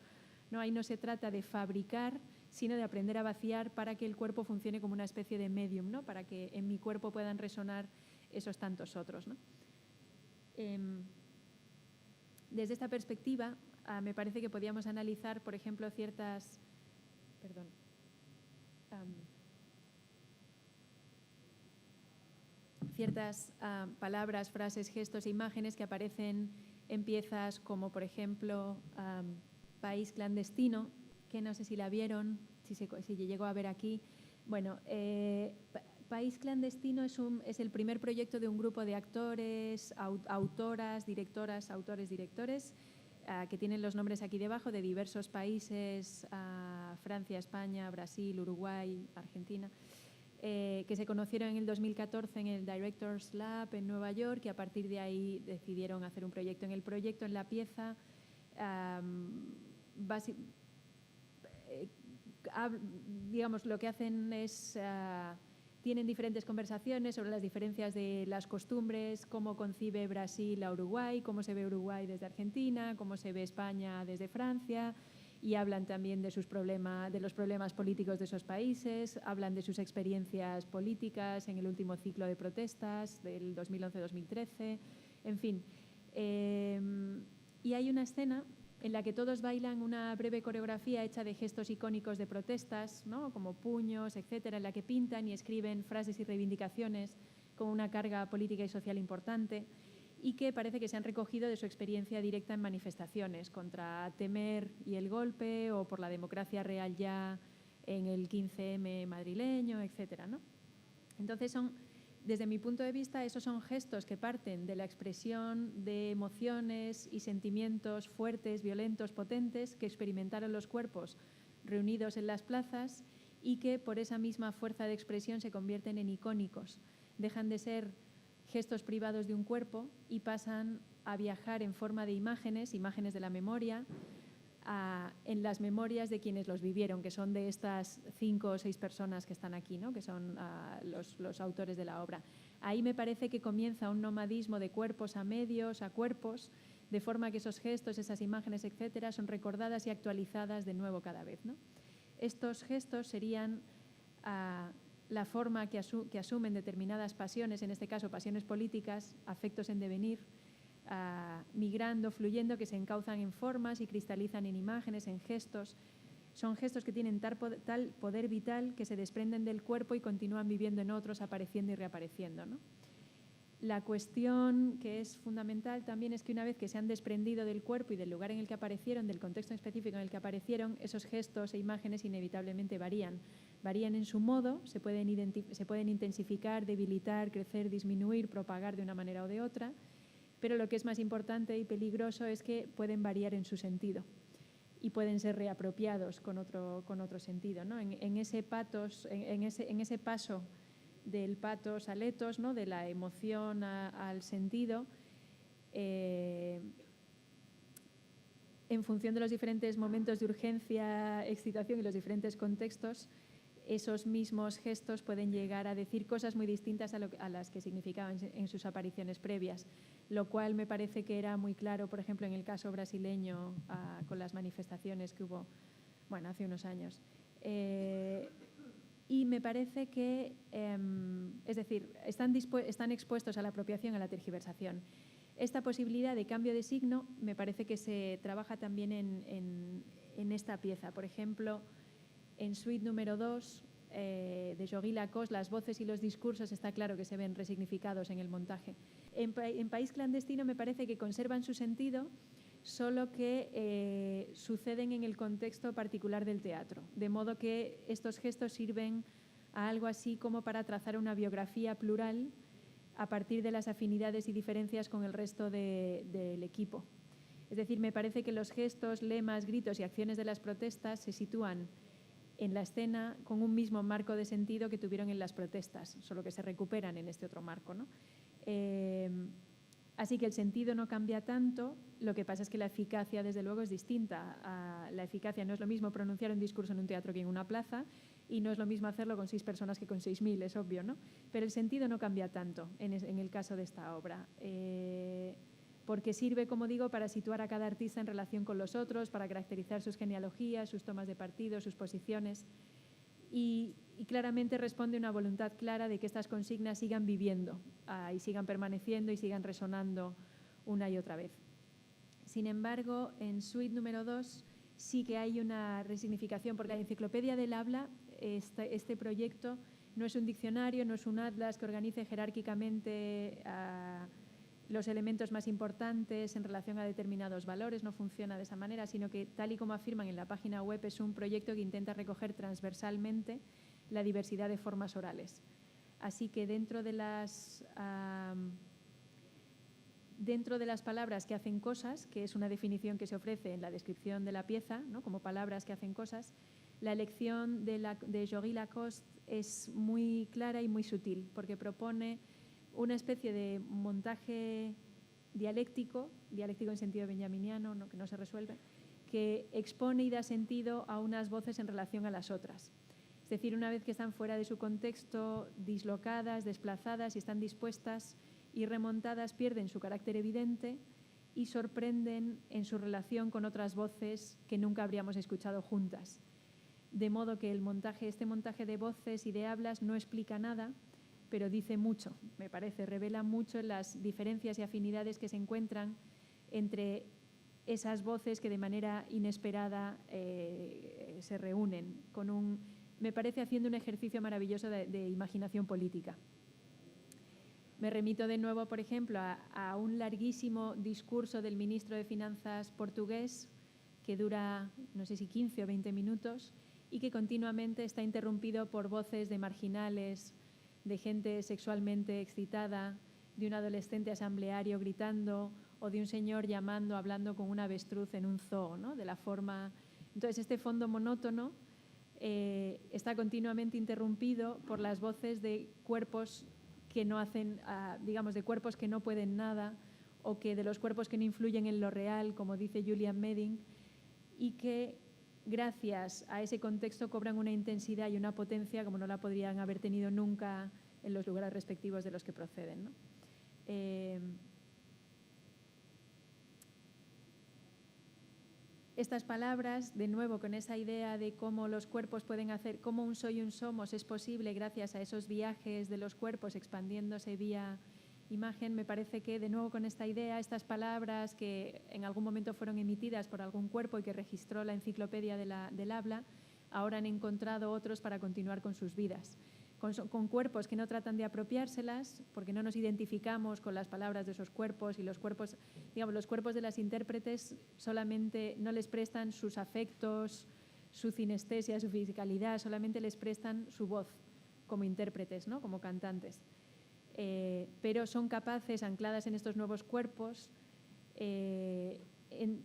B: No, ahí no se trata de fabricar, sino de aprender a vaciar para que el cuerpo funcione como una especie de medium, ¿no? Para que en mi cuerpo puedan resonar esos tantos otros, ¿no? Desde esta perspectiva, me parece que podíamos analizar, por ejemplo, ciertas palabras, frases, gestos e imágenes que aparecen en piezas como, por ejemplo, País clandestino, que no sé si la vieron, si llegó a ver aquí. Bueno, País clandestino es el primer proyecto de un grupo de actores, autoras, directoras, autores, directores, que tienen los nombres aquí debajo, de diversos países, Francia, España, Brasil, Uruguay, Argentina, que se conocieron en el 2014 en el Directors Lab en Nueva York y a partir de ahí decidieron hacer un proyecto. En el proyecto, en la pieza, digamos, lo que hacen es… tienen diferentes conversaciones sobre las diferencias de las costumbres, cómo concibe Brasil a Uruguay, cómo se ve Uruguay desde Argentina, cómo se ve España desde Francia, y hablan también de los problemas políticos de esos países, hablan de sus experiencias políticas en el último ciclo de protestas del 2011-2013, en fin. Y hay una escena en la que todos bailan una breve coreografía hecha de gestos icónicos de protestas, ¿no? Como puños, etcétera, en la que pintan y escriben frases y reivindicaciones con una carga política y social importante y que parece que se han recogido de su experiencia directa en manifestaciones contra Temer y el golpe o por la democracia real ya en el 15M madrileño, etcétera, ¿no? Entonces desde mi punto de vista, esos son gestos que parten de la expresión de emociones y sentimientos fuertes, violentos, potentes que experimentaron los cuerpos reunidos en las plazas y que por esa misma fuerza de expresión se convierten en icónicos. Dejan de ser gestos privados de un cuerpo y pasan a viajar en forma de imágenes de la memoria, en las memorias de quienes los vivieron, que son de estas 5 o 6 personas que están aquí, ¿no? Que son los autores de la obra. Ahí me parece que comienza un nomadismo de cuerpos a medios, a cuerpos, de forma que esos gestos, esas imágenes, etcétera, son recordadas y actualizadas de nuevo cada vez, ¿no? Estos gestos serían la forma que asumen determinadas pasiones, en este caso pasiones políticas, afectos en devenir, migrando, fluyendo, que se encauzan en formas y cristalizan en imágenes, en gestos. Son gestos que tienen tal poder vital que se desprenden del cuerpo y continúan viviendo en otros, apareciendo y reapareciendo, ¿no? La cuestión que es fundamental también es que una vez que se han desprendido del cuerpo y del lugar en el que aparecieron, del contexto específico en el que aparecieron, esos gestos e imágenes inevitablemente varían. Varían en su modo, se pueden intensificar, debilitar, crecer, disminuir, propagar de una manera o de otra, pero lo que es más importante y peligroso es que pueden variar en su sentido y pueden ser reapropiados con otro sentido, ¿no? En ese paso del patos al etos, ¿no? De la emoción al sentido, en función de los diferentes momentos de urgencia, excitación y los diferentes contextos, esos mismos gestos pueden llegar a decir cosas muy distintas a las que significaban en sus apariciones previas, lo cual me parece que era muy claro, por ejemplo, en el caso brasileño, con las manifestaciones que hubo, bueno, hace unos años. Y me parece que, es decir, están expuestos a la apropiación, a la tergiversación. Esta posibilidad de cambio de signo me parece que se trabaja también en esta pieza. Por ejemplo, en suite número 2 de Jory Lacoste, las voces y los discursos está claro que se ven resignificados en el montaje. En País clandestino me parece que conservan su sentido, solo que suceden en el contexto particular del teatro, de modo que estos gestos sirven a algo así como para trazar una biografía plural a partir de las afinidades y diferencias con el resto del equipo. Es decir, me parece que los gestos, lemas, gritos y acciones de las protestas se sitúan en la escena con un mismo marco de sentido que tuvieron en las protestas, solo que se recuperan en este otro marco, ¿no? Así que el sentido no cambia tanto, lo que pasa es que la eficacia, desde luego, es distinta. La eficacia no es lo mismo pronunciar un discurso en un teatro que en una plaza, y no es lo mismo hacerlo con 6 personas que con 6.000, es obvio, ¿no? Pero el sentido no cambia tanto en el caso de esta obra, porque sirve, como digo, para situar a cada artista en relación con los otros, para caracterizar sus genealogías, sus tomas de partido, sus posiciones, y claramente responde a una voluntad clara de que estas consignas sigan viviendo y sigan permaneciendo y sigan resonando una y otra vez. Sin embargo, en suite número 2 sí que hay una resignificación, porque la Enciclopedia del Habla, este proyecto, no es un diccionario, no es un atlas que organice jerárquicamente los elementos más importantes en relación a determinados valores, no funciona de esa manera, sino que, tal y como afirman en la página web, es un proyecto que intenta recoger transversalmente la diversidad de formas orales. Así que dentro de las palabras que hacen cosas, que es una definición que se ofrece en la descripción de la pieza, ¿no? Como palabras que hacen cosas, la elección de Jory Lacoste es muy clara y muy sutil, porque propone una especie de montaje dialéctico en sentido benjaminiano, ¿no? Que no se resuelve, que expone y da sentido a unas voces en relación a las otras. Es decir, una vez que están fuera de su contexto, dislocadas, desplazadas y están dispuestas y remontadas, pierden su carácter evidente y sorprenden en su relación con otras voces que nunca habríamos escuchado juntas. De modo que este montaje de voces y de hablas no explica nada, pero dice mucho, me parece, revela mucho las diferencias y afinidades que se encuentran entre esas voces que de manera inesperada se reúnen, me parece haciendo un ejercicio maravilloso de imaginación política. Me remito de nuevo, por ejemplo, a un larguísimo discurso del ministro de Finanzas portugués que dura, no sé si 15 o 20 minutos, y que continuamente está interrumpido por voces de marginales, de gente sexualmente excitada, de un adolescente asambleario gritando o de un señor llamando, hablando con un avestruz en un zoo, ¿no? De la forma. Entonces, este fondo monótono está continuamente interrumpido por las voces de cuerpos que no hacen, digamos, de cuerpos que no pueden nada, o que de los cuerpos que no influyen en lo real, como dice Julian Medding, y que gracias a ese contexto cobran una intensidad y una potencia como no la podrían haber tenido nunca en los lugares respectivos de los que proceden, ¿no? Estas palabras, de nuevo, con esa idea de cómo los cuerpos pueden hacer, cómo un soy y un somos es posible gracias a esos viajes de los cuerpos expandiéndose vía imagen, me parece que, de nuevo, con esta idea, estas palabras que en algún momento fueron emitidas por algún cuerpo y que registró la enciclopedia del habla, ahora han encontrado otros para continuar con sus vidas. Con cuerpos que no tratan de apropiárselas, porque no nos identificamos con las palabras de esos cuerpos y los cuerpos, digamos, los cuerpos de las intérpretes solamente no les prestan sus afectos, su cinestesia, su fisicalidad, solamente les prestan su voz como intérpretes, ¿no? Como cantantes. Pero son capaces, ancladas en estos nuevos cuerpos,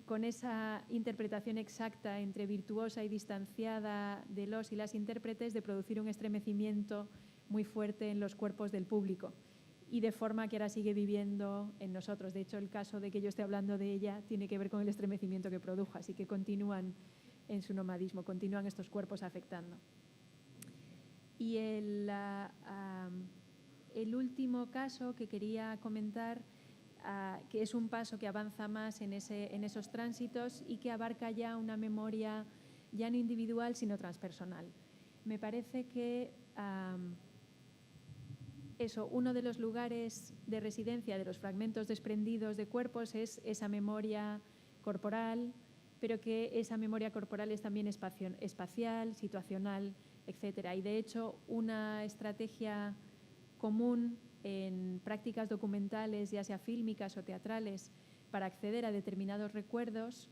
B: con esa interpretación exacta entre virtuosa y distanciada de los y las intérpretes, de producir un estremecimiento muy fuerte en los cuerpos del público y de forma que ahora sigue viviendo en nosotros. De hecho, el caso de que yo esté hablando de ella tiene que ver con el estremecimiento que produjo, así que continúan en su nomadismo, continúan estos cuerpos afectando. Y el último caso que quería comentar, que es un paso que avanza más en esos tránsitos y que abarca ya una memoria ya no individual sino transpersonal. Me parece que uno de los lugares de residencia de los fragmentos desprendidos de cuerpos es esa memoria corporal, pero que esa memoria corporal es también espacial, situacional, etc. Y de hecho una estrategia común en prácticas documentales, ya sea fílmicas o teatrales, para acceder a determinados recuerdos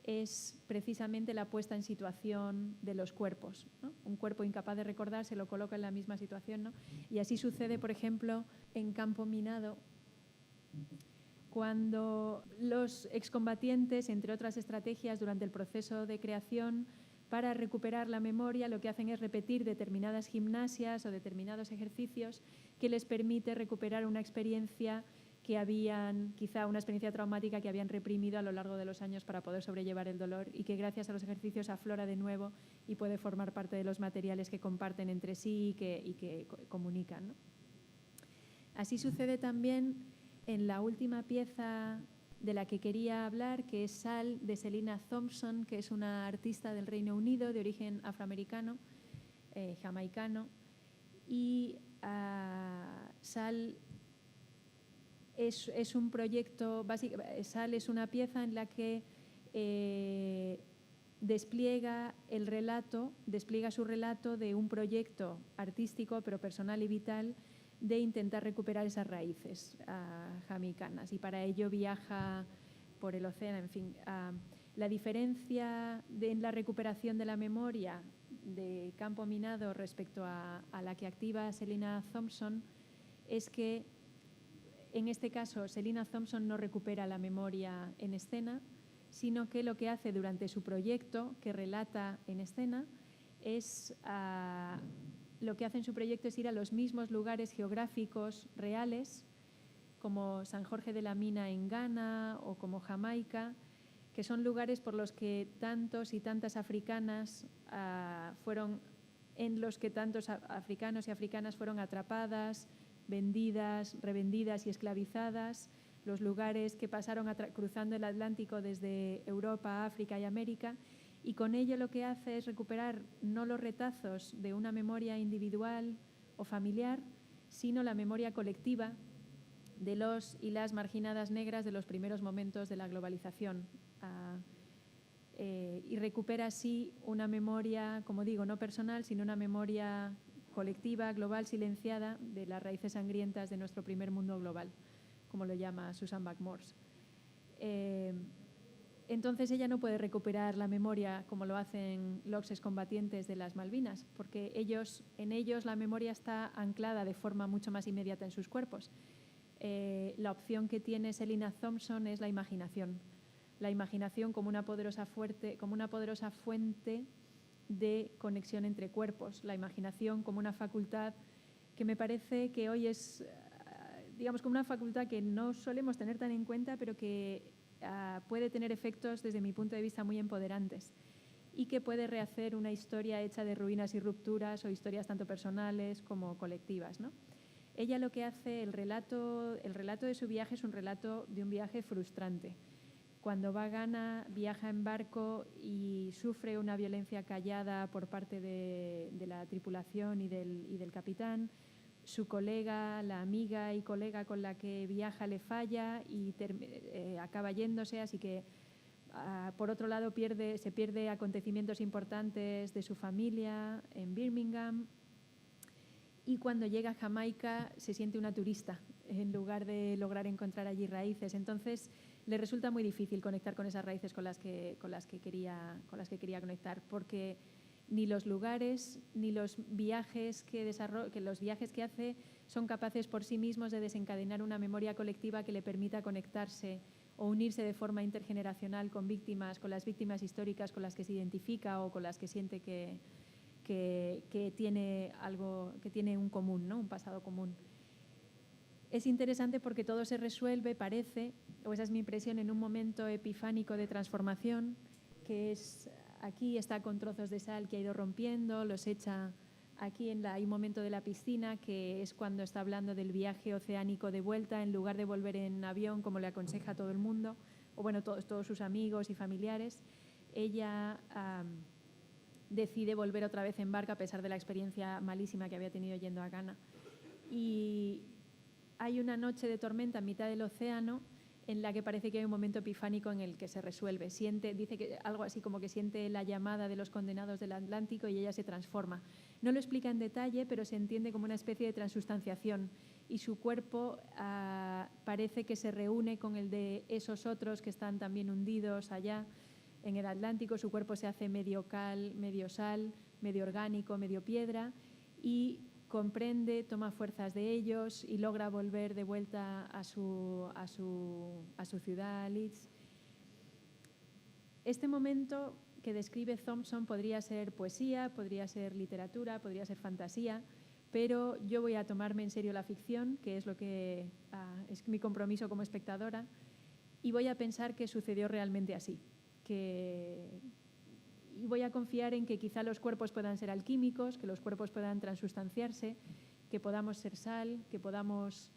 B: es precisamente la puesta en situación de los cuerpos, ¿no? Un cuerpo incapaz de recordar se lo coloca en la misma situación, ¿no? Y así sucede, por ejemplo, en Campo Minado, cuando los excombatientes, entre otras estrategias durante el proceso de creación, para recuperar la memoria, lo que hacen es repetir determinadas gimnasias o determinados ejercicios que les permite recuperar una experiencia quizá una experiencia traumática que habían reprimido a lo largo de los años para poder sobrellevar el dolor y que gracias a los ejercicios aflora de nuevo y puede formar parte de los materiales que comparten entre sí y que comunican, ¿no? Así sucede también en la última pieza de la que quería hablar, que es Sal, de Selina Thompson, que es una artista del Reino Unido de origen afroamericano, jamaicano, y Sal es un proyecto, Sal es una pieza en la que despliega su relato de un proyecto artístico, pero personal y vital, de intentar recuperar esas raíces jamaicanas, y para ello viaja por el océano. En fin, la diferencia en la recuperación de la memoria de Campo Minado respecto a la que activa Selina Thompson es que en este caso Selina Thompson no recupera la memoria en escena, sino que lo que hace durante su proyecto, que relata en escena, lo que hace en su proyecto es ir a los mismos lugares geográficos reales, como San Jorge de la Mina en Ghana o como Jamaica, que son lugares por los que tantos y tantas africanas en los que tantos africanos y africanas fueron atrapadas, vendidas, revendidas y esclavizadas, los lugares que pasaron cruzando el Atlántico desde Europa, África y América, y con ello lo que hace es recuperar no los retazos de una memoria individual o familiar, sino la memoria colectiva de los y las marginadas negras de los primeros momentos de la globalización. Y recupera así una memoria, como digo, no personal, sino una memoria colectiva, global, silenciada, de las raíces sangrientas de nuestro primer mundo global, como lo llama Susan Buck-Morss. Entonces ella no puede recuperar la memoria como lo hacen los excombatientes de las Malvinas, porque en ellos la memoria está anclada de forma mucho más inmediata en sus cuerpos. La opción que tiene Selina Thompson es la imaginación como una poderosa fuente de conexión entre cuerpos, la imaginación como una facultad que me parece que hoy es, digamos, como una facultad que no solemos tener tan en cuenta, pero que puede tener efectos, desde mi punto de vista, muy empoderantes y que puede rehacer una historia hecha de ruinas y rupturas o historias tanto personales como colectivas, ¿no? Ella lo que hace, el relato de su viaje es un relato de un viaje frustrante. Cuando va a Ghana, viaja en barco y sufre una violencia callada por parte de la tripulación y del capitán. Su colega, la amiga y colega con la que viaja le falla y acaba yéndose, así que por otro lado se pierde acontecimientos importantes de su familia en Birmingham, y cuando llega a Jamaica se siente una turista en lugar de lograr encontrar allí raíces. Entonces le resulta muy difícil conectar con esas raíces con las que quería conectar, porque ni los lugares ni los viajes que hace son capaces por sí mismos de desencadenar una memoria colectiva que le permita conectarse o unirse de forma intergeneracional con las víctimas históricas con las que se identifica o con las que siente que tiene un común, ¿no? Un pasado común. Es interesante porque todo se resuelve, parece, o esa es mi impresión, en un momento epifánico de transformación, que es aquí está con trozos de sal que ha ido rompiendo, los echa aquí hay un momento de la piscina, que es cuando está hablando del viaje oceánico de vuelta, en lugar de volver en avión, como le aconseja a todo el mundo, o bueno, todos sus amigos y familiares. Ella decide volver otra vez en barco a pesar de la experiencia malísima que había tenido yendo a Ghana. Y hay una noche de tormenta en mitad del océano en la que parece que hay un momento epifánico en el que se resuelve. Dice que algo así como que siente la llamada de los condenados del Atlántico y ella se transforma. No lo explica en detalle, pero se entiende como una especie de transustanciación y su cuerpo parece que se reúne con el de esos otros que están también hundidos allá en el Atlántico. Su cuerpo se hace medio cal, medio sal, medio orgánico, medio piedra, y comprende, toma fuerzas de ellos y logra volver de vuelta a su ciudad, Leeds. Este momento que describe Thompson podría ser poesía, podría ser literatura, podría ser fantasía, pero yo voy a tomarme en serio la ficción, que es lo que es mi compromiso como espectadora, y voy a pensar que sucedió realmente así. Y voy a confiar en que quizá los cuerpos puedan ser alquímicos, que los cuerpos puedan transustanciarse, que podamos ser sal, que podamos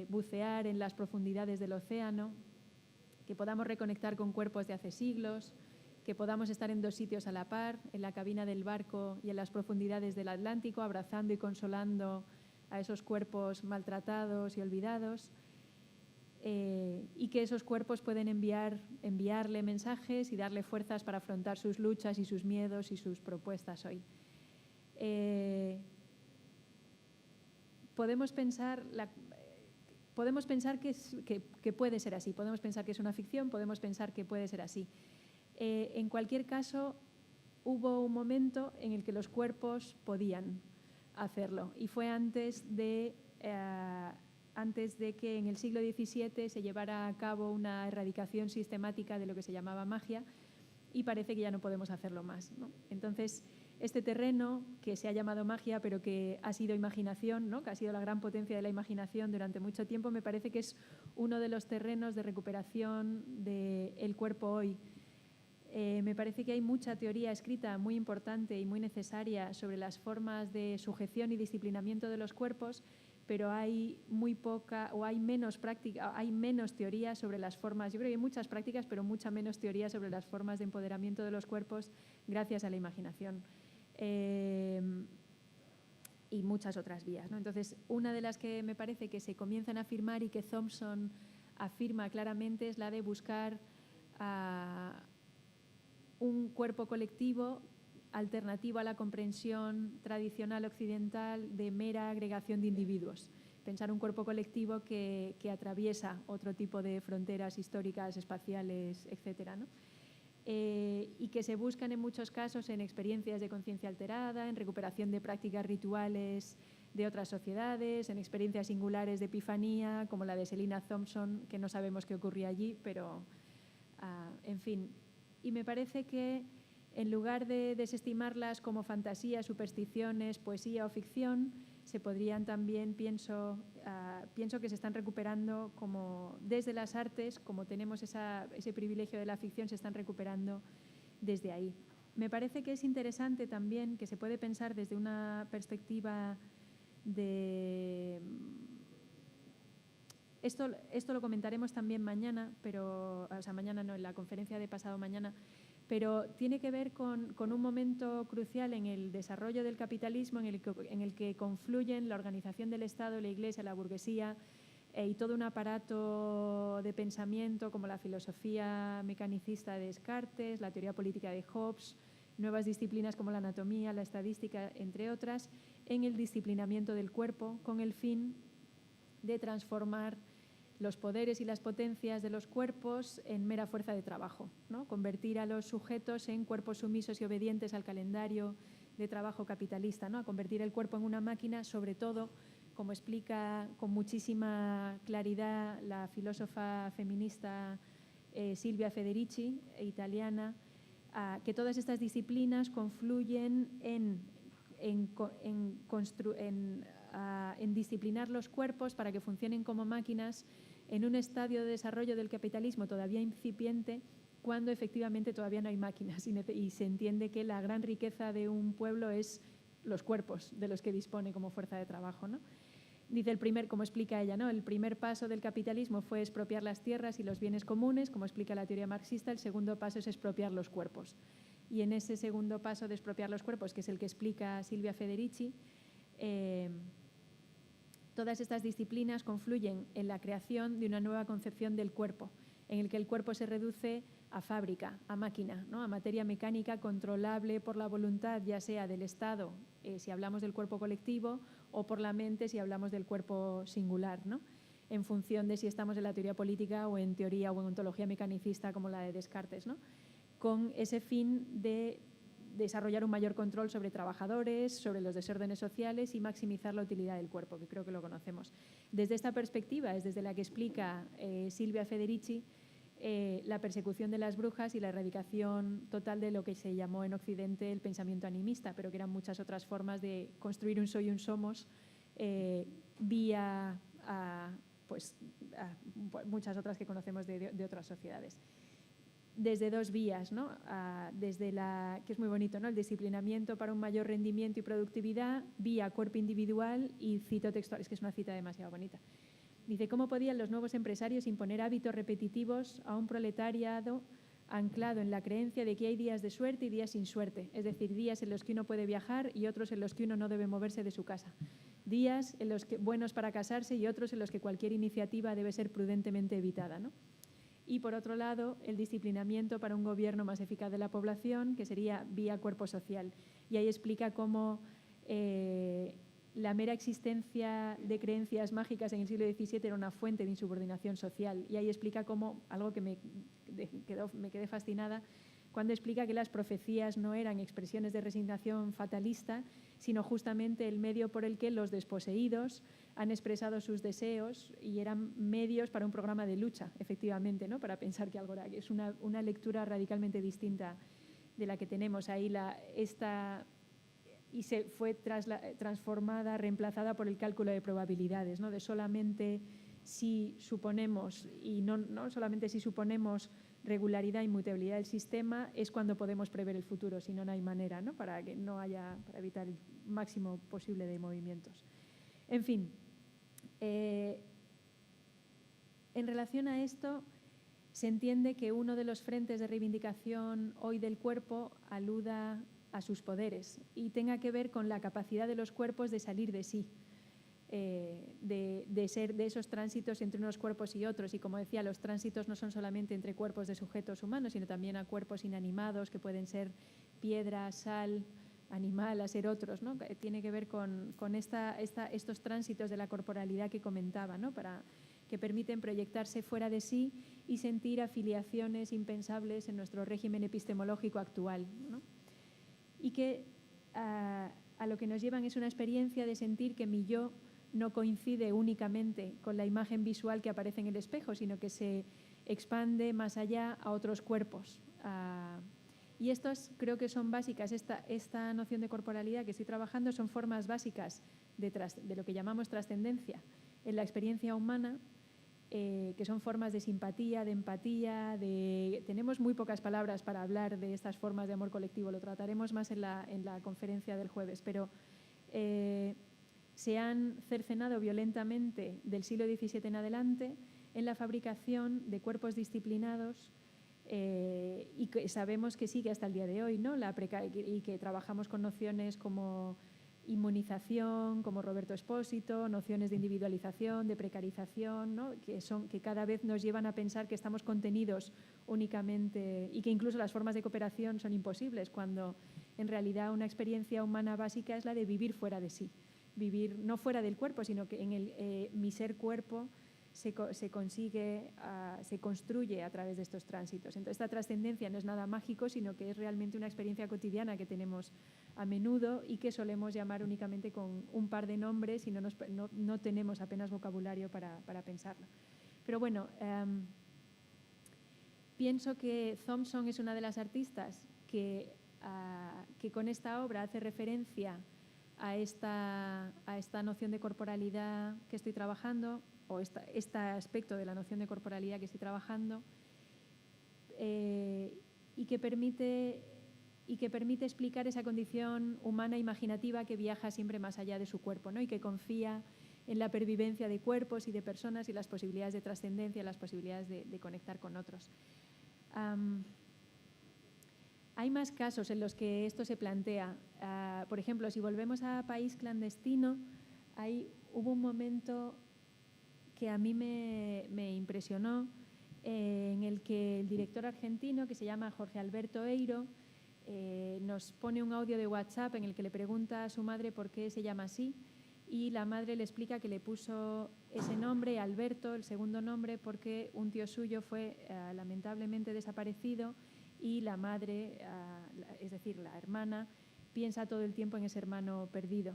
B: bucear en las profundidades del océano, que podamos reconectar con cuerpos de hace siglos, que podamos estar en dos sitios a la par, en la cabina del barco y en las profundidades del Atlántico, abrazando y consolando a esos cuerpos maltratados y olvidados. Y que esos cuerpos pueden enviarle mensajes y darle fuerzas para afrontar sus luchas y sus miedos y sus propuestas hoy. Podemos pensar que puede ser así, podemos pensar que es una ficción, podemos pensar que puede ser así. En cualquier caso, hubo un momento en el que los cuerpos podían hacerlo, y fue antes de que en el siglo XVII se llevara a cabo una erradicación sistemática de lo que se llamaba magia, y parece que ya no podemos hacerlo más, ¿no? Entonces, este terreno que se ha llamado magia, pero que ha sido imaginación, ¿no? Que ha sido la gran potencia de la imaginación durante mucho tiempo, me parece que es uno de los terrenos de recuperación del cuerpo hoy. Me parece que hay mucha teoría escrita muy importante y muy necesaria sobre las formas de sujeción y disciplinamiento de los cuerpos, pero hay muy poca, o hay menos práctica, hay menos teoría sobre las formas. Yo creo que hay muchas prácticas, pero mucha menos teoría sobre las formas de empoderamiento de los cuerpos gracias a la imaginación. Y muchas otras vías, ¿no? Entonces, una de las que me parece que se comienzan a afirmar y que Thompson afirma claramente es la de buscar un cuerpo colectivo alternativo a la comprensión tradicional occidental de mera agregación de individuos. Pensar un cuerpo colectivo que atraviesa otro tipo de fronteras históricas, espaciales, etcétera, ¿no? Y que se buscan en muchos casos en experiencias de conciencia alterada, en recuperación de prácticas rituales de otras sociedades, en experiencias singulares de epifanía, como la de Selina Thompson, que no sabemos qué ocurría allí, pero en fin. Y me parece que en lugar de desestimarlas como fantasías, supersticiones, poesía o ficción, se podrían también, pienso que se están recuperando como desde las artes, como tenemos ese privilegio de la ficción, se están recuperando desde ahí. Me parece que es interesante también que se puede pensar desde una perspectiva de... Esto lo comentaremos también mañana, mañana no, en la conferencia de pasado mañana, pero tiene que ver con un momento crucial en el desarrollo del capitalismo en el que confluyen la organización del Estado, la Iglesia, la burguesía y todo un aparato de pensamiento como la filosofía mecanicista de Descartes, la teoría política de Hobbes, nuevas disciplinas como la anatomía, la estadística, entre otras, en el disciplinamiento del cuerpo con el fin de transformar los poderes y las potencias de los cuerpos en mera fuerza de trabajo, ¿no? Convertir a los sujetos en cuerpos sumisos y obedientes al calendario de trabajo capitalista, ¿no? A convertir el cuerpo en una máquina, sobre todo, como explica con muchísima claridad la filósofa feminista Silvia Federici, italiana, que todas estas disciplinas confluyen en disciplinar los cuerpos para que funcionen como máquinas en un estadio de desarrollo del capitalismo todavía incipiente, cuando efectivamente todavía no hay máquinas y se entiende que la gran riqueza de un pueblo es los cuerpos de los que dispone como fuerza de trabajo, ¿no? Dice como explica ella, ¿no? El primer paso del capitalismo fue expropiar las tierras y los bienes comunes, como explica la teoría marxista. El segundo paso es expropiar los cuerpos. Y en ese segundo paso de expropiar los cuerpos, que es el que explica Silvia Federici, todas estas disciplinas confluyen en la creación de una nueva concepción del cuerpo, en el que el cuerpo se reduce a fábrica, a máquina, ¿no? A materia mecánica controlable por la voluntad, ya sea del Estado, si hablamos del cuerpo colectivo, o por la mente, si hablamos del cuerpo singular, ¿no? En función de si estamos en la teoría política o en teoría o en ontología mecanicista como la de Descartes, ¿no? Con ese fin de desarrollar un mayor control sobre trabajadores, sobre los desórdenes sociales y maximizar la utilidad del cuerpo, que creo que lo conocemos. Desde esta perspectiva es desde la que explica Silvia Federici la persecución de las brujas y la erradicación total de lo que se llamó en Occidente el pensamiento animista, pero que eran muchas otras formas de construir un soy y un somos vía muchas otras que conocemos de otras sociedades. Desde dos vías, ¿no? Desde que es muy bonito, ¿no? El disciplinamiento para un mayor rendimiento y productividad vía cuerpo individual, y cito textual, es que es una cita demasiado bonita. Dice, ¿cómo podían los nuevos empresarios imponer hábitos repetitivos a un proletariado anclado en la creencia de que hay días de suerte y días sin suerte? Es decir, días en los que uno puede viajar y otros en los que uno no debe moverse de su casa. Días en los que buenos para casarse y otros en los que cualquier iniciativa debe ser prudentemente evitada, ¿no? Y, por otro lado, el disciplinamiento para un gobierno más eficaz de la población, que sería vía cuerpo social. Y ahí explica cómo la mera existencia de creencias mágicas en el siglo XVII era una fuente de insubordinación social. Y ahí explica cómo, algo que me quedé fascinada, cuando explica que las profecías no eran expresiones de resignación fatalista, sino justamente el medio por el que los desposeídos han expresado sus deseos y eran medios para un programa de lucha, efectivamente, ¿no? Para pensar que algo era, es una lectura radicalmente distinta de la que tenemos ahí. Y se fue transformada, reemplazada por el cálculo de probabilidades, ¿no? De solamente si suponemos, y no solamente si suponemos regularidad y mutabilidad del sistema, es cuando podemos prever el futuro, si no, no hay manera, ¿no? Para evitar el máximo posible de movimientos. En fin, en relación a esto, se entiende que uno de los frentes de reivindicación hoy del cuerpo aluda a sus poderes y tenga que ver con la capacidad de los cuerpos de salir de sí, de ser de esos tránsitos entre unos cuerpos y otros. Y como decía, los tránsitos no son solamente entre cuerpos de sujetos humanos, sino también a cuerpos inanimados que pueden ser piedra, sal, animal, a ser otros, ¿no? Tiene que ver con estos tránsitos de la corporalidad que comentaba, ¿no? Que permiten proyectarse fuera de sí y sentir afiliaciones impensables en nuestro régimen epistemológico actual, ¿no? Y que a lo que nos llevan es una experiencia de sentir que mi yo no coincide únicamente con la imagen visual que aparece en el espejo, sino que se expande más allá a otros cuerpos, Y estas creo que son básicas, esta noción de corporalidad que estoy trabajando son formas básicas de lo que llamamos trascendencia en la experiencia humana, que son formas de simpatía, de empatía, tenemos muy pocas palabras para hablar de estas formas de amor colectivo, lo trataremos más en la conferencia del jueves, pero se han cercenado violentamente del siglo XVII en adelante en la fabricación de cuerpos disciplinados y que sabemos que sigue hasta el día de hoy, ¿no? Y que trabajamos con nociones como inmunización, como Roberto Espósito, nociones de individualización, de precarización, ¿no? que cada vez nos llevan a pensar que estamos contenidos únicamente y que incluso las formas de cooperación son imposibles, cuando en realidad una experiencia humana básica es la de vivir fuera de sí, vivir no fuera del cuerpo, sino que en mi ser cuerpo se construye a través de estos tránsitos. Entonces, esta trascendencia no es nada mágico, sino que es realmente una experiencia cotidiana que tenemos a menudo y que solemos llamar únicamente con un par de nombres y no tenemos apenas vocabulario para pensarlo. Pero bueno, pienso que Thompson es una de las artistas que con esta obra hace referencia a esta noción de corporalidad que estoy trabajando, o este aspecto de la noción de corporalidad que estoy trabajando, y que permite explicar esa condición humana imaginativa que viaja siempre más allá de su cuerpo, ¿no? Y que confía en la pervivencia de cuerpos y de personas y las posibilidades de trascendencia, las posibilidades de conectar con otros. Hay más casos en los que esto se plantea. Por ejemplo, si volvemos a País Clandestino, hubo un momento que a mí me impresionó, en el que el director argentino, que se llama Jorge Alberto Eiro, nos pone un audio de WhatsApp en el que le pregunta a su madre por qué se llama así, y la madre le explica que le puso ese nombre, Alberto, el segundo nombre, porque un tío suyo fue lamentablemente desaparecido y la madre, es decir, la hermana, piensa todo el tiempo en ese hermano perdido.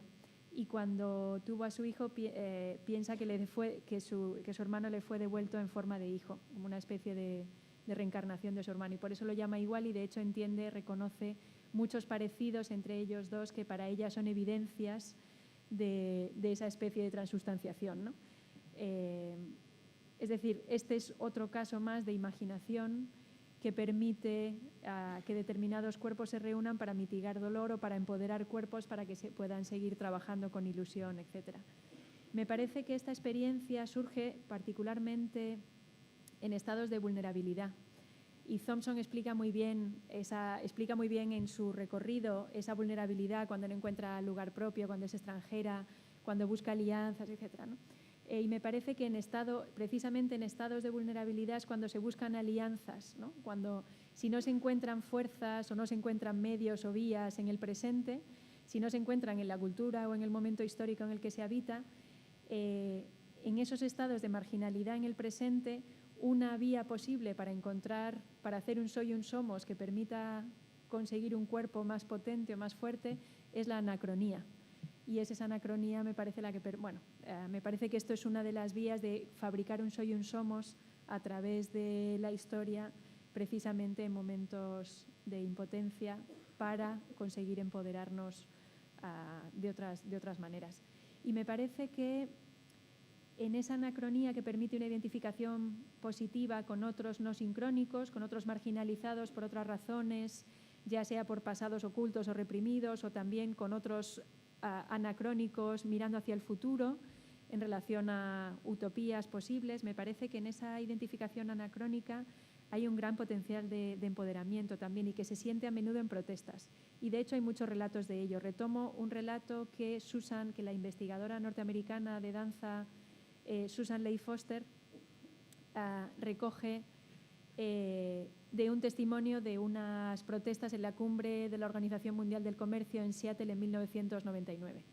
B: Y cuando tuvo a su hijo, piensa que su hermano le fue devuelto en forma de hijo, como una especie de reencarnación de su hermano. Y por eso lo llama igual y, de hecho, reconoce muchos parecidos entre ellos dos que para ella son evidencias de esa especie de transustanciación, ¿no? Es decir, este es otro caso más de imaginación que permite que determinados cuerpos se reúnan para mitigar dolor o para empoderar cuerpos para que se puedan seguir trabajando con ilusión, etc. Me parece que esta experiencia surge particularmente en estados de vulnerabilidad. Y Thompson explica muy bien en su recorrido esa vulnerabilidad cuando no encuentra lugar propio, cuando es extranjera, cuando busca alianzas, etc., ¿no? Y me parece que precisamente en estados de vulnerabilidad es cuando se buscan alianzas, ¿no? Si no se encuentran fuerzas o no se encuentran medios o vías en el presente, si no se encuentran en la cultura o en el momento histórico en el que se habita, en esos estados de marginalidad en el presente, una vía posible para hacer un soy y un somos que permita conseguir un cuerpo más potente o más fuerte es la anacronía. Y es esa anacronía, me parece me parece que esto es una de las vías de fabricar un soy y un somos a través de la historia, precisamente en momentos de impotencia, para conseguir empoderarnos de otras maneras. Y me parece que en esa anacronía que permite una identificación positiva con otros no sincrónicos, con otros marginalizados por otras razones, ya sea por pasados ocultos o reprimidos, o también con otros anacrónicos mirando hacia el futuro en relación a utopías posibles, me parece que en esa identificación anacrónica hay un gran potencial de empoderamiento también, y que se siente a menudo en protestas. Y de hecho hay muchos relatos de ello. Retomo un relato que la investigadora norteamericana de danza Susan Leigh Foster recoge de un testimonio de unas protestas en la cumbre de la Organización Mundial del Comercio en Seattle en 1999.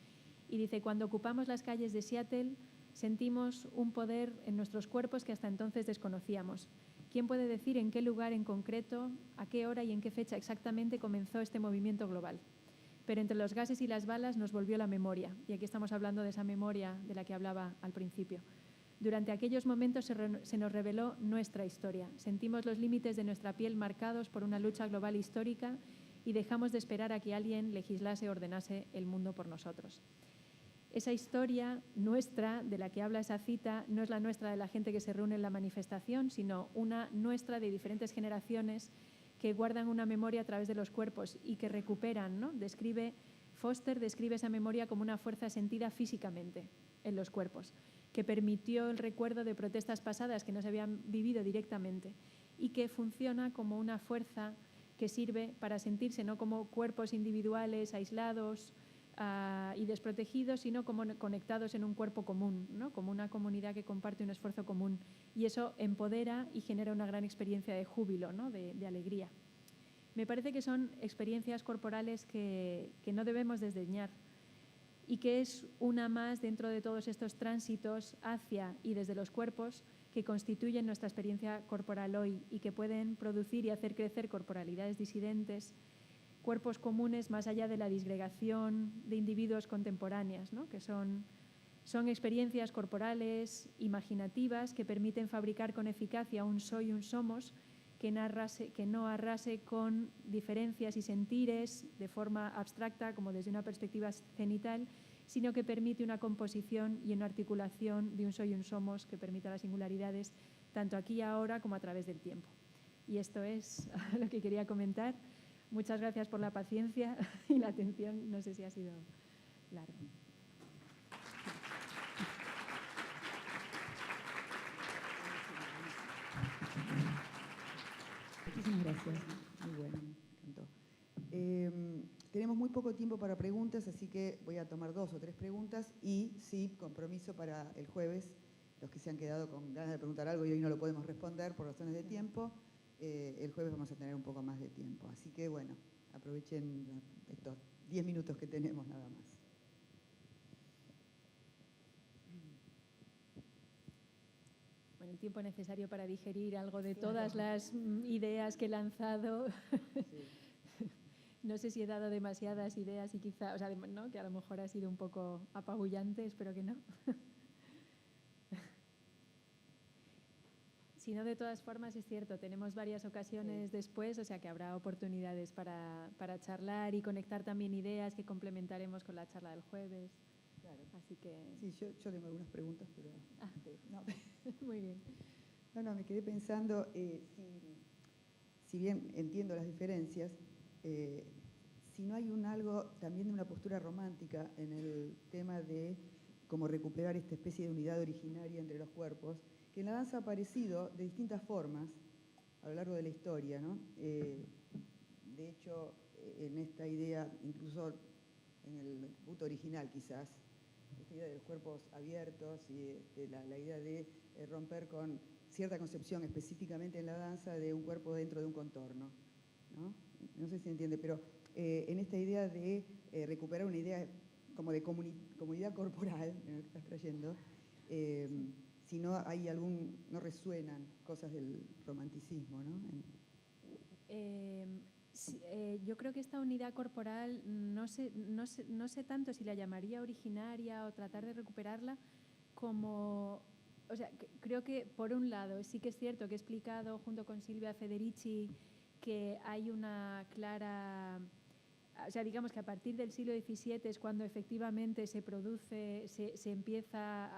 B: Y dice: cuando ocupamos las calles de Seattle, sentimos un poder en nuestros cuerpos que hasta entonces desconocíamos. ¿Quién puede decir en qué lugar en concreto, a qué hora y en qué fecha exactamente comenzó este movimiento global? Pero entre los gases y las balas nos volvió la memoria. Y aquí estamos hablando de esa memoria de la que hablaba al principio. Durante aquellos momentos se nos reveló nuestra historia. Sentimos los límites de nuestra piel marcados por una lucha global histórica y dejamos de esperar a que alguien legislase o ordenase el mundo por nosotros. Esa historia nuestra, de la que habla esa cita, no es la nuestra de la gente que se reúne en la manifestación, sino una nuestra de diferentes generaciones que guardan una memoria a través de los cuerpos y que recuperan, ¿no? Foster describe esa memoria como una fuerza sentida físicamente en los cuerpos, que permitió el recuerdo de protestas pasadas que no se habían vivido directamente y que funciona como una fuerza que sirve para sentirse no como cuerpos individuales, aislados y desprotegidos, sino como conectados en un cuerpo común, ¿no? Como una comunidad que comparte un esfuerzo común. Y eso empodera y genera una gran experiencia de júbilo, ¿no? de alegría. Me parece que son experiencias corporales que no debemos desdeñar y que es una más dentro de todos estos tránsitos hacia y desde los cuerpos que constituyen nuestra experiencia corporal hoy y que pueden producir y hacer crecer corporalidades disidentes, cuerpos comunes más allá de la disgregación de individuos contemporáneas, ¿no? Que son experiencias corporales, imaginativas, que permiten fabricar con eficacia un soy y un somos que no arrase con diferencias y sentires de forma abstracta, como desde una perspectiva cenital, sino que permite una composición y una articulación de un soy y un somos que permita las singularidades tanto aquí y ahora como a través del tiempo. Y esto es lo que quería comentar. Muchas gracias por la paciencia y la atención. No sé si ha sido largo.
A: Muchísimas gracias. Muy bueno, me encantó. Tenemos muy poco tiempo para preguntas, así que voy a tomar 2 o 3 preguntas y sí, compromiso para el jueves. Los que se han quedado con ganas de preguntar algo y hoy no lo podemos responder por razones de tiempo, el jueves vamos a tener un poco más de tiempo. Así que bueno, aprovechen estos 10 minutos que tenemos nada más.
B: Bueno, el tiempo necesario para digerir algo de todas las ideas que he lanzado. Sí. No sé si he dado demasiadas ideas y quizá, ¿no? Que a lo mejor ha sido un poco apabullante, espero que no. Si no, de todas formas, es cierto, tenemos varias ocasiones después, o sea que habrá oportunidades para charlar y conectar también ideas que complementaremos con la charla del jueves. Claro. Así que...
A: Sí, yo tengo algunas preguntas, pero...
B: No. Muy bien.
A: No, me quedé pensando, si bien entiendo las diferencias, si no hay algo también de una postura romántica en el tema de cómo recuperar esta especie de unidad originaria entre los cuerpos, que en la danza ha aparecido de distintas formas a lo largo de la historia, ¿no? De hecho, en esta idea, incluso en el buto original quizás, esta idea de los cuerpos abiertos y la idea de romper con cierta concepción específicamente en la danza de un cuerpo dentro de un contorno, ¿no? No sé si se entiende, pero en esta idea de recuperar una idea como de comunidad corporal, en lo que estás trayendo, si no hay no resuenan cosas del romanticismo, ¿no?
B: Yo creo que esta unidad corporal, no sé tanto si la llamaría originaria o tratar de recuperarla como... O sea, creo que por un lado sí que es cierto que he explicado junto con Silvia Federici que hay una clara... O sea, digamos que a partir del siglo XVII es cuando efectivamente se empieza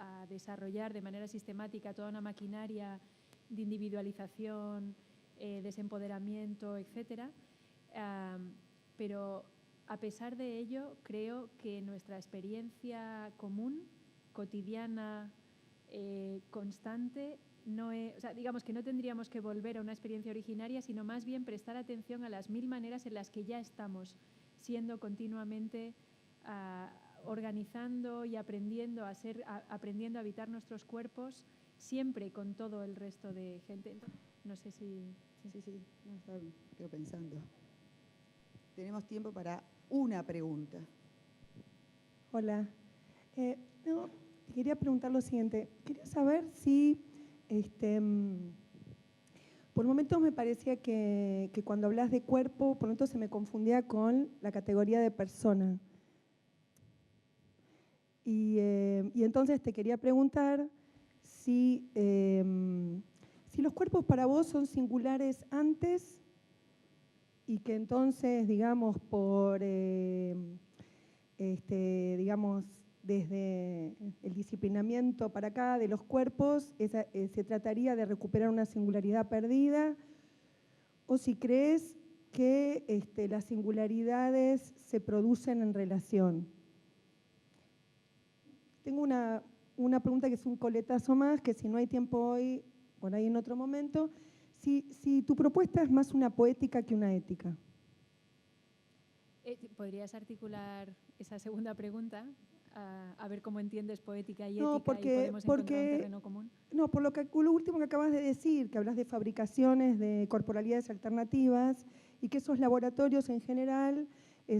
B: a desarrollar de manera sistemática toda una maquinaria de individualización, desempoderamiento, etcétera. Pero a pesar de ello, creo que nuestra experiencia común, cotidiana, constante, o sea, digamos que no tendríamos que volver a una experiencia originaria, sino más bien prestar atención a las 1000 maneras en las que ya estamos siendo continuamente organizando y aprendiendo aprendiendo a habitar nuestros cuerpos, siempre con todo el resto de gente. No sé si...
A: Sí, no, estaba quedo pensando. Tenemos tiempo para una pregunta.
C: Hola. Te quería preguntar lo siguiente. Quería saber si... por momentos me parecía que cuando hablas de cuerpo, por momentos se me confundía con la categoría de persona. Y entonces te quería preguntar si los cuerpos para vos son singulares antes y que entonces, digamos, digamos, desde el disciplinamiento para acá de los cuerpos, se trataría de recuperar una singularidad perdida, o si crees que las singularidades se producen en relación. Tengo una pregunta que es un coletazo más, que si no hay tiempo hoy, por ahí en otro momento. Si tu propuesta es más una poética que una ética.
B: ¿Podrías articular esa segunda pregunta? A ver cómo entiendes poética y
C: No,
B: ética y podemos encontrar un terreno común.
C: No, por lo último que acabas de decir, que hablas de fabricaciones de corporalidades alternativas y que esos laboratorios en general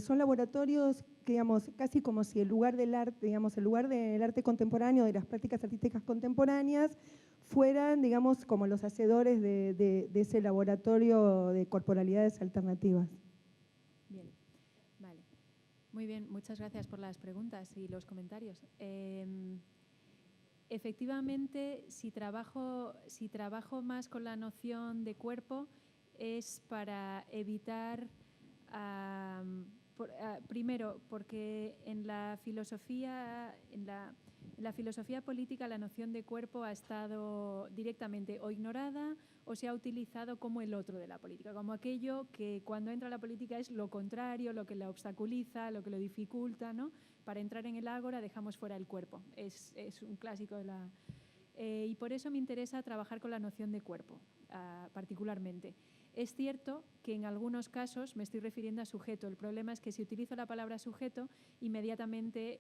C: son laboratorios que, digamos, casi como si el lugar del arte, digamos, el lugar del arte contemporáneo, de las prácticas artísticas contemporáneas, fueran, digamos, como los hacedores de ese laboratorio de corporalidades alternativas.
B: Bien, vale. Muy bien, muchas gracias por las preguntas y los comentarios. Efectivamente, si trabajo más con la noción de cuerpo es para evitar, primero, porque en la filosofía política la noción de cuerpo ha estado directamente o ignorada o se ha utilizado como el otro de la política, como aquello que cuando entra a la política es lo contrario, lo que la obstaculiza, lo que lo dificulta, ¿no? Para entrar en el ágora dejamos fuera el cuerpo. Es un clásico de la... y por eso me interesa trabajar con la noción de cuerpo, particularmente. Es cierto que en algunos casos me estoy refiriendo a sujeto. El problema es que si utilizo la palabra sujeto, inmediatamente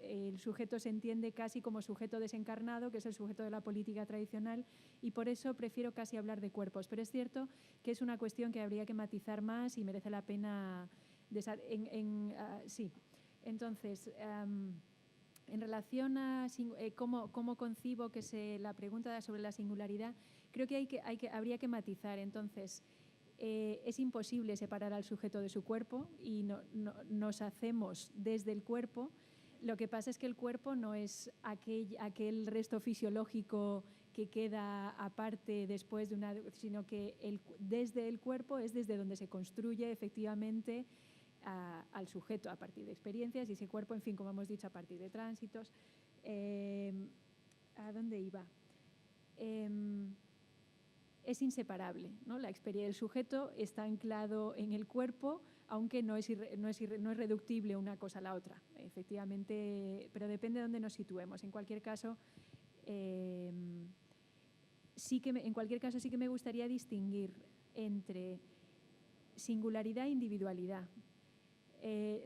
B: el sujeto se entiende casi como sujeto desencarnado, que es el sujeto de la política tradicional, y por eso prefiero casi hablar de cuerpos. Pero es cierto que es una cuestión que habría que matizar más y merece la pena... sí. Entonces, en relación a cómo concibo que la pregunta sobre la singularidad, creo que habría que matizar. Entonces, es imposible separar al sujeto de su cuerpo y nos hacemos desde el cuerpo. Lo que pasa es que el cuerpo no es aquel resto fisiológico que queda aparte después de sino que desde el cuerpo es desde donde se construye efectivamente al sujeto a partir de experiencias y ese cuerpo, en fin, como hemos dicho, a partir de tránsitos. ¿A dónde iba? Es inseparable, ¿no? El sujeto está anclado en el cuerpo, aunque no es reductible una cosa a la otra, efectivamente, pero depende de dónde nos situemos. En cualquier caso, sí que me gustaría distinguir entre singularidad e individualidad.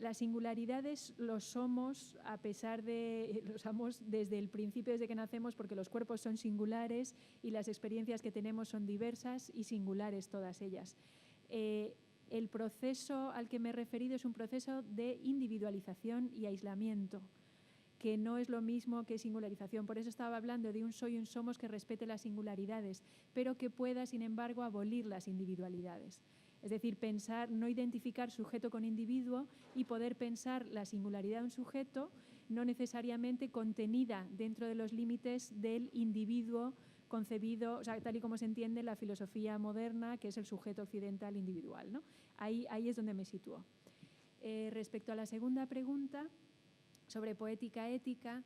B: Las singularidades los somos desde el principio, desde que nacemos, porque los cuerpos son singulares y las experiencias que tenemos son diversas y singulares todas ellas. El proceso al que me he referido es un proceso de individualización y aislamiento, que no es lo mismo que singularización. Por eso estaba hablando de un soy y un somos que respete las singularidades, pero que pueda, sin embargo, abolir las individualidades. Es decir, no identificar sujeto con individuo y poder pensar la singularidad de un sujeto no necesariamente contenida dentro de los límites del individuo concebido, o sea, tal y como se entiende en la filosofía moderna, que es el sujeto occidental individual, ¿no? Ahí es donde me sitúo. Respecto a la segunda pregunta, sobre poética ética,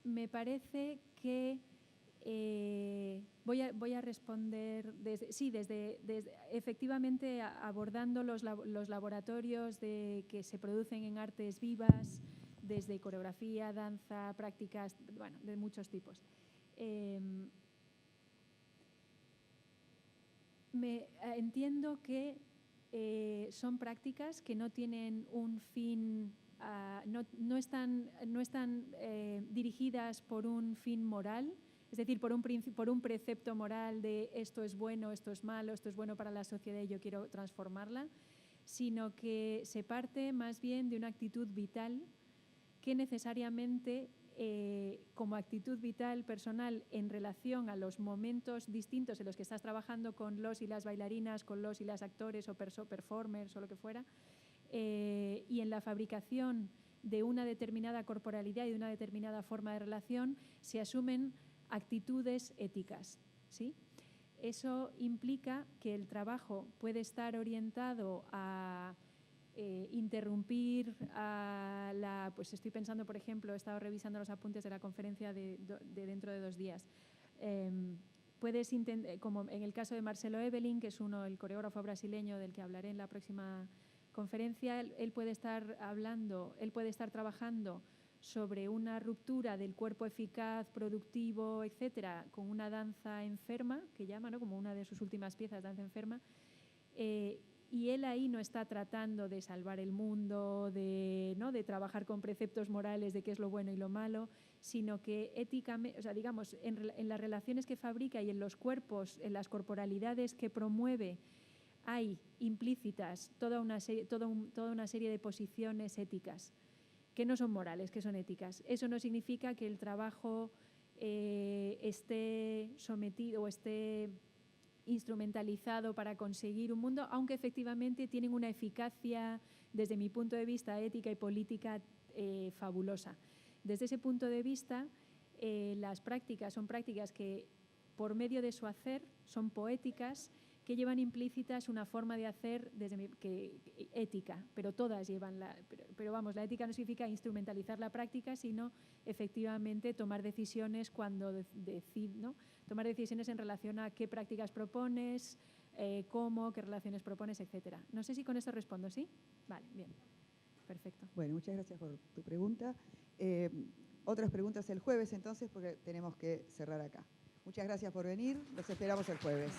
B: me parece que voy a responder desde efectivamente abordando los laboratorios que se producen en artes vivas, desde coreografía, danza, prácticas, bueno, de muchos tipos. Entiendo que son prácticas que no tienen un fin, no están dirigidas por un fin moral, es decir, por un precepto moral de esto es bueno, esto es malo, esto es bueno para la sociedad y yo quiero transformarla, sino que se parte más bien de una actitud vital que necesariamente como actitud vital personal en relación a los momentos distintos en los que estás trabajando con los y las bailarinas, con los y las actores o performers o lo que fuera, y en la fabricación de una determinada corporalidad y de una determinada forma de relación se asumen actitudes éticas, ¿sí? Eso implica que el trabajo puede estar orientado a interrumpir a la… Pues estoy pensando, por ejemplo, he estado revisando los apuntes de la conferencia de dentro de 2 días. Puedes intentar, como en el caso de Marcelo Evelyn, que es el coreógrafo brasileño del que hablaré en la próxima conferencia, él puede estar trabajando sobre una ruptura del cuerpo eficaz, productivo, etcétera, con una danza enferma, que llama, ¿no?, como una de sus últimas piezas, danza enferma, y él ahí no está tratando de salvar el mundo, de trabajar con preceptos morales de qué es lo bueno y lo malo, sino que éticamente, o sea, digamos, en las relaciones que fabrica y en los cuerpos, en las corporalidades que promueve, hay implícitas toda una serie de posiciones éticas que no son morales, que son éticas. Eso no significa que el trabajo esté sometido o esté instrumentalizado para conseguir un mundo, aunque efectivamente tienen una eficacia, desde mi punto de vista ética y política, fabulosa. Desde ese punto de vista, las prácticas son prácticas que, por medio de su hacer, son poéticas, que llevan implícitas una forma de hacer ética, pero todas llevan pero vamos, la ética no significa instrumentalizar la práctica, sino efectivamente tomar decisiones ¿no? Tomar decisiones en relación a qué prácticas propones, cómo, qué relaciones propones, etcétera. No sé si con esto respondo, ¿sí? Vale, bien, perfecto.
A: Bueno, muchas gracias por tu pregunta. Otras preguntas el jueves entonces, porque tenemos que cerrar acá. Muchas gracias por venir, los esperamos el jueves.